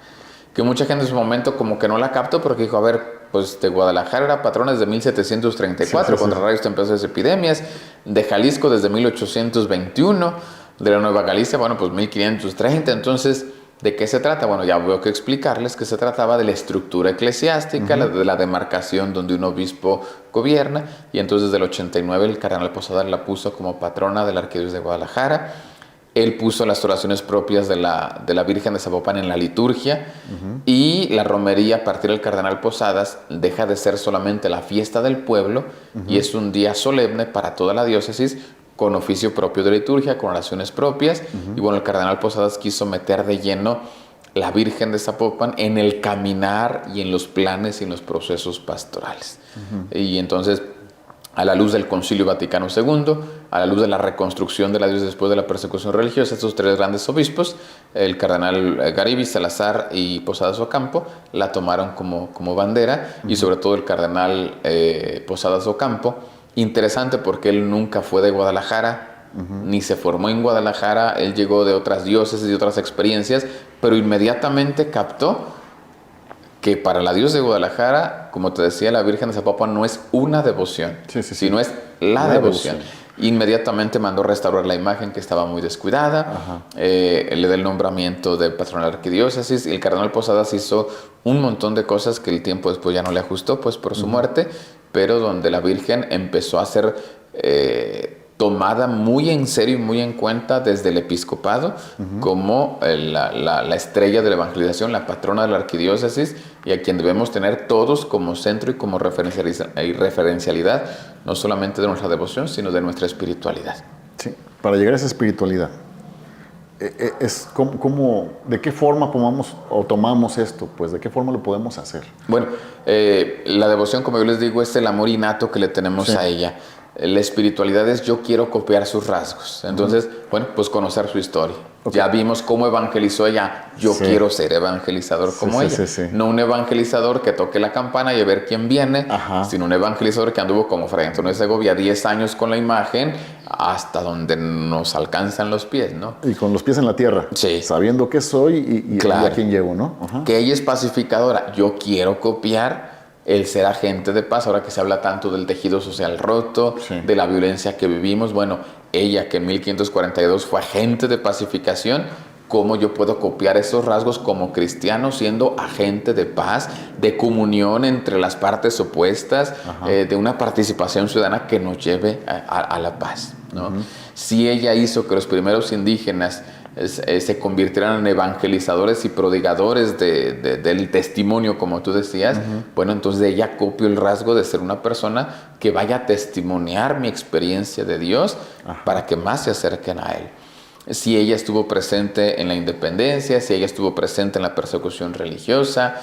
Que mucha gente en su momento como que no la captó porque dijo, a ver, pues de Guadalajara era patrona desde 1734, contra rayos, tempesturas y epidemias, de Jalisco desde 1821, de la Nueva Galicia, bueno, pues 1530. Entonces, ¿de qué se trata? Bueno, ya veo que explicarles que se trataba de la estructura eclesiástica, de la demarcación donde un obispo gobierna, y entonces desde el 89 el cardenal Posadas la puso como patrona de la Arquidiócesis de Guadalajara. Él puso las oraciones propias de la Virgen de Zapopan en la liturgia, y la romería a partir del cardenal Posadas deja de ser solamente la fiesta del pueblo y es un día solemne para toda la diócesis con oficio propio de liturgia, con oraciones propias. Y bueno, el cardenal Posadas quiso meter de lleno la Virgen de Zapopan en el caminar y en los planes y en los procesos pastorales. Y entonces, a la luz del Concilio Vaticano II, a la luz de la reconstrucción de la diócesis después de la persecución religiosa, estos tres grandes obispos, el cardenal Garibi, Salazar y Posadas Ocampo, la tomaron como bandera, y sobre todo el cardenal Posadas Ocampo, interesante porque él nunca fue de Guadalajara, ni se formó en Guadalajara, él llegó de otras diócesis y otras experiencias, pero inmediatamente captó que para la diócesis de Guadalajara, como te decía, la Virgen de Zapopan no es una devoción, sino es la devoción. Inmediatamente mandó restaurar la imagen que estaba muy descuidada, le da el nombramiento de patrón de la arquidiócesis, y el cardenal Posadas hizo un montón de cosas que el tiempo después ya no le ajustó, pues por su muerte, pero donde la Virgen empezó a ser tomada muy en serio y muy en cuenta desde el episcopado como la estrella de la evangelización, la patrona de la arquidiócesis, y a quien debemos tener todos como centro y como referencialidad, no solamente de nuestra devoción, sino de nuestra espiritualidad. Sí, para llegar a esa espiritualidad, ¿de qué forma tomamos esto? Pues, ¿de qué forma lo podemos hacer? Bueno, la devoción, como yo les digo, es el amor innato que le tenemos a ella. La espiritualidad es yo quiero copiar sus rasgos. Entonces, bueno, pues conocer su historia. Ya vimos cómo evangelizó ella. Yo quiero ser evangelizador como ella. No un evangelizador que toque la campana y a ver quién viene, sino un evangelizador que anduvo como Fray Antonio de Segovia 10 años con la imagen hasta donde nos alcanzan los pies, ¿no? Y con los pies en la tierra. Sabiendo qué soy y a quién llevo, ¿no? Que ella es pacificadora. Yo quiero copiar el ser agente de paz, ahora que se habla tanto del tejido social roto, de la violencia que vivimos. Bueno, ella que en 1542 fue agente de pacificación, ¿cómo yo puedo copiar esos rasgos como cristiano siendo agente de paz, de comunión entre las partes opuestas, de una participación ciudadana que nos lleve a la paz, ¿no? Si ella hizo que los primeros indígenas se convirtieran en evangelizadores y prodigadores del testimonio, como tú decías, bueno, entonces de ella copio el rasgo de ser una persona que vaya a testimoniar mi experiencia de Dios para que más se acerquen a Él. Si ella estuvo presente en la independencia, si ella estuvo presente en la persecución religiosa,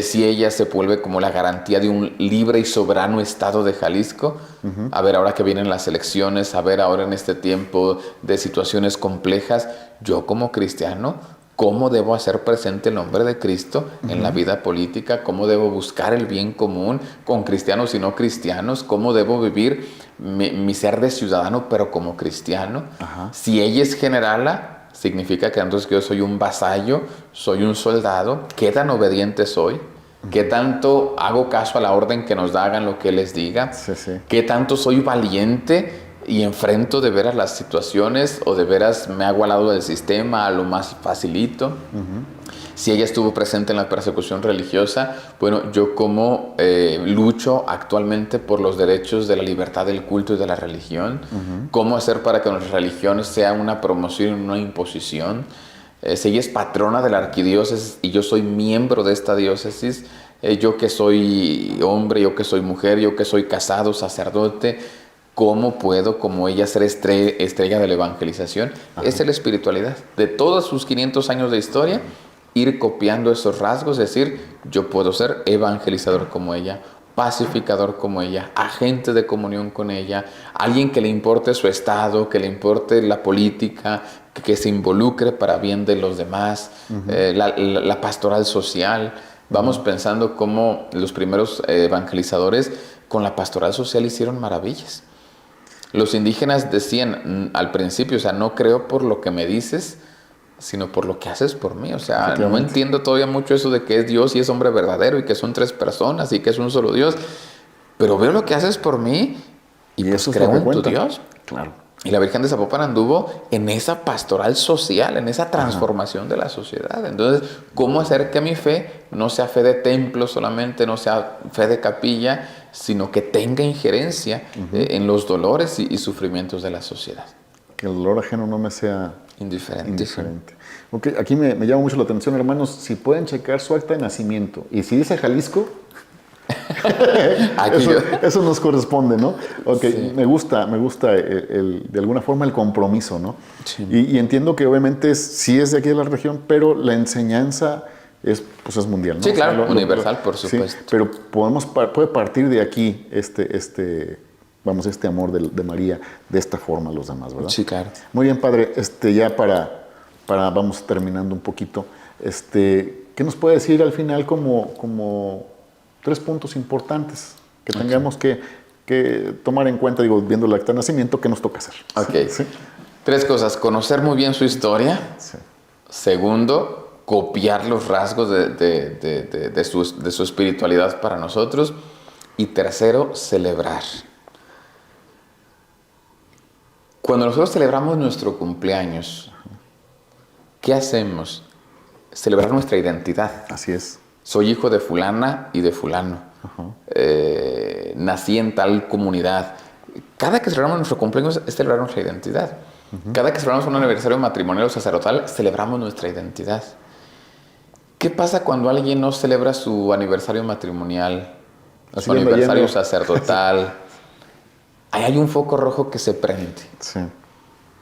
si ella se vuelve como la garantía de un libre y soberano estado de Jalisco, a ver ahora que vienen las elecciones, a ver ahora en este tiempo de situaciones complejas, yo como cristiano, ¿cómo debo hacer presente el nombre de Cristo en la vida política? ¿Cómo debo buscar el bien común con cristianos y no cristianos? ¿Cómo debo vivir mi ser de ciudadano pero como cristiano? Si ella es generala, significa que entonces yo soy un vasallo, soy un soldado. ¿Qué tan obediente soy? ¿Qué tanto hago caso a la orden que nos da, hagan lo que les diga? ¿Qué tanto soy valiente y enfrento de veras las situaciones o de veras me hago al lado del sistema a lo más facilito. Si ella estuvo presente en la persecución religiosa, bueno, yo como lucho actualmente por los derechos de la libertad del culto y de la religión, cómo hacer para que nuestra religión sea una promoción y una imposición. Si ella es patrona de la arquidiócesis y yo soy miembro de esta diócesis, yo que soy hombre, yo que soy mujer, yo que soy casado, sacerdote, ¿cómo puedo, como ella, ser estrella de la evangelización? Esa es la espiritualidad. De todos sus 500 años de historia, ir copiando esos rasgos, es decir, yo puedo ser evangelizador como ella, pacificador como ella, agente de comunión con ella, alguien que le importe su estado, que le importe la política, que se involucre para bien de los demás, la pastoral social. Vamos pensando cómo los primeros evangelizadores con la pastoral social hicieron maravillas. Los indígenas decían al principio, o sea, no creo por lo que me dices, sino por lo que haces por mí. O sea, no entiendo todavía mucho eso de que es Dios y es hombre verdadero y que son 3 personas y que es un solo Dios, pero veo lo que haces por mí y pues eso creo en tu Dios. Claro. Y la Virgen de Zapopan anduvo en esa pastoral social, en esa transformación de la sociedad. Entonces, ¿cómo hacer que mi fe no sea fe de templo solamente, no sea fe de capilla, sino que tenga injerencia en los dolores y sufrimientos de la sociedad? Que el dolor ajeno no me sea indiferente. Okay, aquí me llama mucho la atención, hermanos, si pueden checar su acta de nacimiento. Y si dice Jalisco, eso nos corresponde, ¿no? Okay, sí. Me gusta de alguna forma el compromiso, ¿no? Sí. Y entiendo que obviamente sí es de aquí de la región, pero la enseñanza es mundial, ¿no? Sí, claro, universal, por supuesto. Sí, pero puede partir de aquí este amor de María de esta forma a los demás, ¿verdad? Sí, claro. Muy bien, padre. Ya para vamos terminando un poquito. ¿Qué nos puede decir al final como 3 puntos importantes que tengamos que tomar en cuenta, viendo el acta de nacimiento, qué nos toca hacer? Ok. ¿Sí? 3 cosas. Conocer muy bien su historia. Sí. Segundo, copiar los rasgos de su espiritualidad para nosotros. Y tercero, celebrar. Cuando nosotros celebramos nuestro cumpleaños, ¿qué hacemos? Celebrar nuestra identidad. Así es. Soy hijo de fulana y de fulano. Nací en tal comunidad. Cada que celebramos nuestro cumpleaños es celebrar nuestra identidad. Cada que celebramos un aniversario matrimonial o sacerdotal, celebramos nuestra identidad. ¿Qué pasa cuando alguien no celebra su aniversario matrimonial, su aniversario sacerdotal? Ahí hay un foco rojo que se prende. Sí.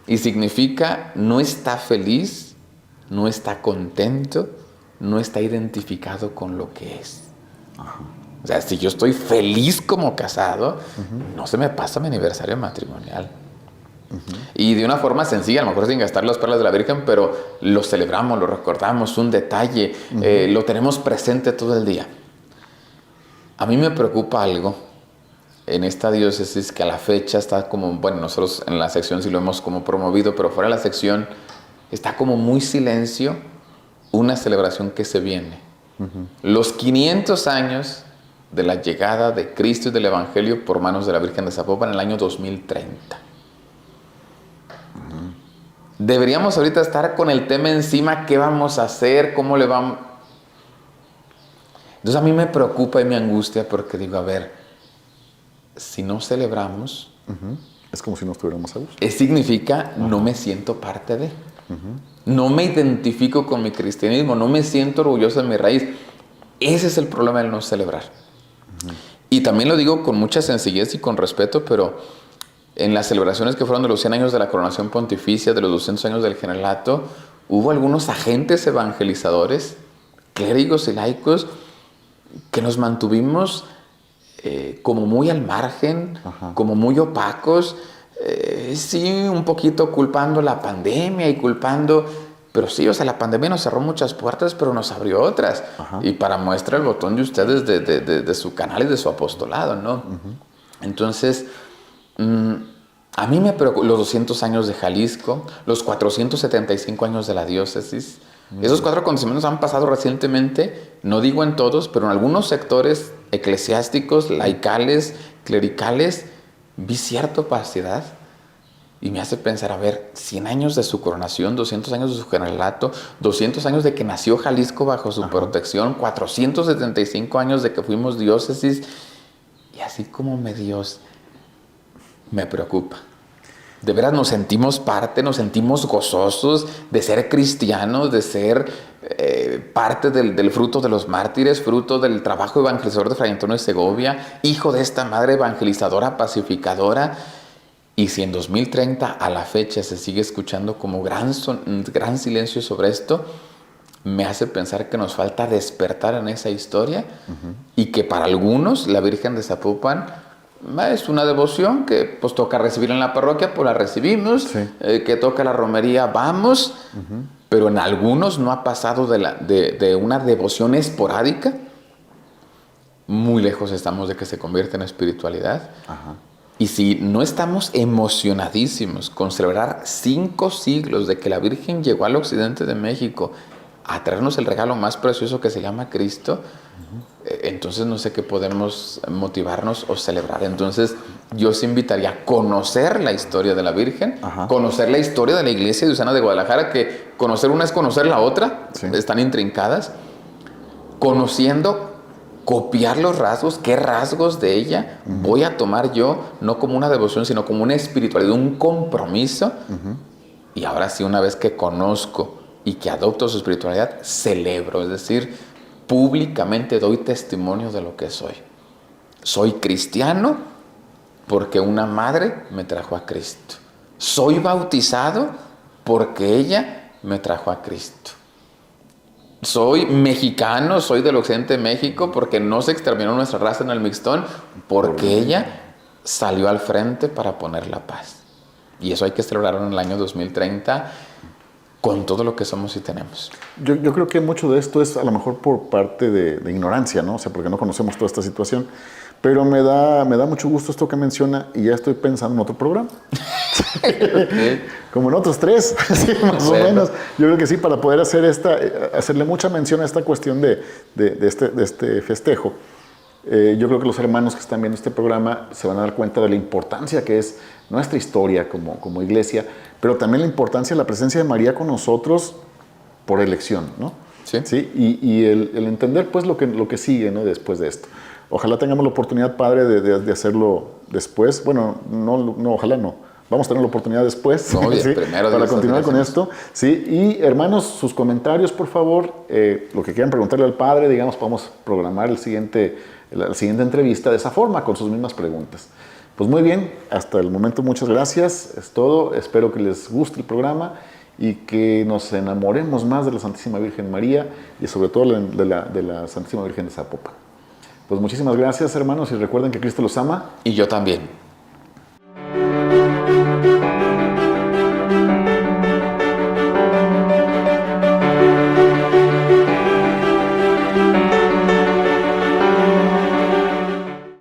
Y significa no está feliz, no está contento, no está identificado con lo que es. O sea, si yo estoy feliz como casado, no se me pasa mi aniversario matrimonial. Y de una forma sencilla, a lo mejor sin gastar las perlas de la Virgen, pero lo celebramos, lo recordamos, un detalle, lo tenemos presente todo el día. A mí me preocupa algo en esta diócesis que a la fecha está como, bueno, nosotros en la sección sí lo hemos como promovido, pero fuera de la sección está como muy silencio una celebración que se viene. Los 500 años de la llegada de Cristo y del Evangelio por manos de la Virgen de Zapopan en el año 2030. Deberíamos ahorita estar con el tema encima, ¿qué vamos a hacer? ¿Cómo le vamos? Entonces a mí me preocupa y me angustia porque digo, a ver, si no celebramos, es como si no estuviéramos a gusto. Significa no me siento parte de. No me identifico con mi cristianismo, no me siento orgulloso de mi raíz. Ese es el problema del no celebrar. Y también lo digo con mucha sencillez y con respeto, pero en las celebraciones que fueron de los 100 años de la coronación pontificia, de los 200 años del generalato, hubo algunos agentes evangelizadores, clérigos y laicos, que nos mantuvimos como muy al margen, como muy opacos, sí, un poquito culpando la pandemia y culpando, pero sí, o sea, la pandemia nos cerró muchas puertas, pero nos abrió otras. Y para muestra el botón de ustedes de su canal y de su apostolado, ¿no? Entonces, a mí me preocupa los 200 años de Jalisco, los 475 años de la diócesis. Esos 4 acontecimientos han pasado recientemente, no digo en todos, pero en algunos sectores eclesiásticos, laicales, clericales, vi cierta opacidad Y me hace pensar, a ver, 100 años de su coronación, 200 años de su generalato, 200 años de que nació Jalisco bajo su protección, 475 años de que fuimos diócesis. Y así como me preocupa. De veras nos sentimos parte, nos sentimos gozosos de ser cristianos, de ser parte del fruto de los mártires, fruto del trabajo evangelizador de Fray Antonio de Segovia, hijo de esta madre evangelizadora, pacificadora. Y si en 2030 a la fecha se sigue escuchando como gran silencio sobre esto, me hace pensar que nos falta despertar en esa historia y que para algunos la Virgen de Zapopan es una devoción que pues toca recibir en la parroquia, pues la recibimos, que toca la romería, vamos, pero en algunos no ha pasado de una devoción esporádica. Muy lejos estamos de que se convierta en espiritualidad. Y si no estamos emocionadísimos con celebrar 5 siglos de que la Virgen llegó al occidente de México a traernos el regalo más precioso que se llama Cristo, entonces no sé qué podemos motivarnos o celebrar. Entonces yo os invitaría a conocer la historia de la Virgen, conocer la historia de la Iglesia Diocesana de Guadalajara, que conocer una es conocer la otra, están intrincadas, conociendo, copiar los rasgos, qué rasgos de ella voy a tomar yo, no como una devoción, sino como una espiritualidad, un compromiso. Y ahora sí, una vez que conozco y que adopto su espiritualidad, celebro, es decir, públicamente doy testimonio de lo que soy. Soy cristiano porque una madre me trajo a Cristo. Soy bautizado porque ella me trajo a Cristo. Soy mexicano, soy del occidente de México porque no se exterminó nuestra raza en el Mixtón, porque ella salió al frente para poner la paz. Y eso hay que celebrarlo en el año 2030 con todo lo que somos y tenemos. Yo creo que mucho de esto es a lo mejor por parte de ignorancia, ¿no? O sea, porque no conocemos toda esta situación. Pero me da mucho gusto esto que menciona y ya estoy pensando en otro programa. Como en otros 3, sí, más o menos. Yo creo que sí, para poder hacerle mucha mención a esta cuestión de este festejo. Yo creo que los hermanos que están viendo este programa se van a dar cuenta de la importancia que es nuestra historia como iglesia, pero también la importancia de la presencia de María con nosotros por elección, ¿no? Sí. Y el entender pues lo que sigue, ¿no? Después de esto. Ojalá tengamos la oportunidad, Padre, de hacerlo después. Bueno, no, ojalá no. Vamos a tener la oportunidad después, no, ¿sí? Para continuar con esto. ¿Sí? Y hermanos, sus comentarios, por favor. Lo que quieran preguntarle al Padre, digamos, podemos programar la siguiente entrevista de esa forma, con sus mismas preguntas. Pues muy bien, hasta el momento muchas gracias. Es todo. Espero que les guste el programa y que nos enamoremos más de la Santísima Virgen María y sobre todo de la Santísima Virgen de Zapopan. Pues muchísimas gracias, hermanos, y recuerden que Cristo los ama. Y yo también.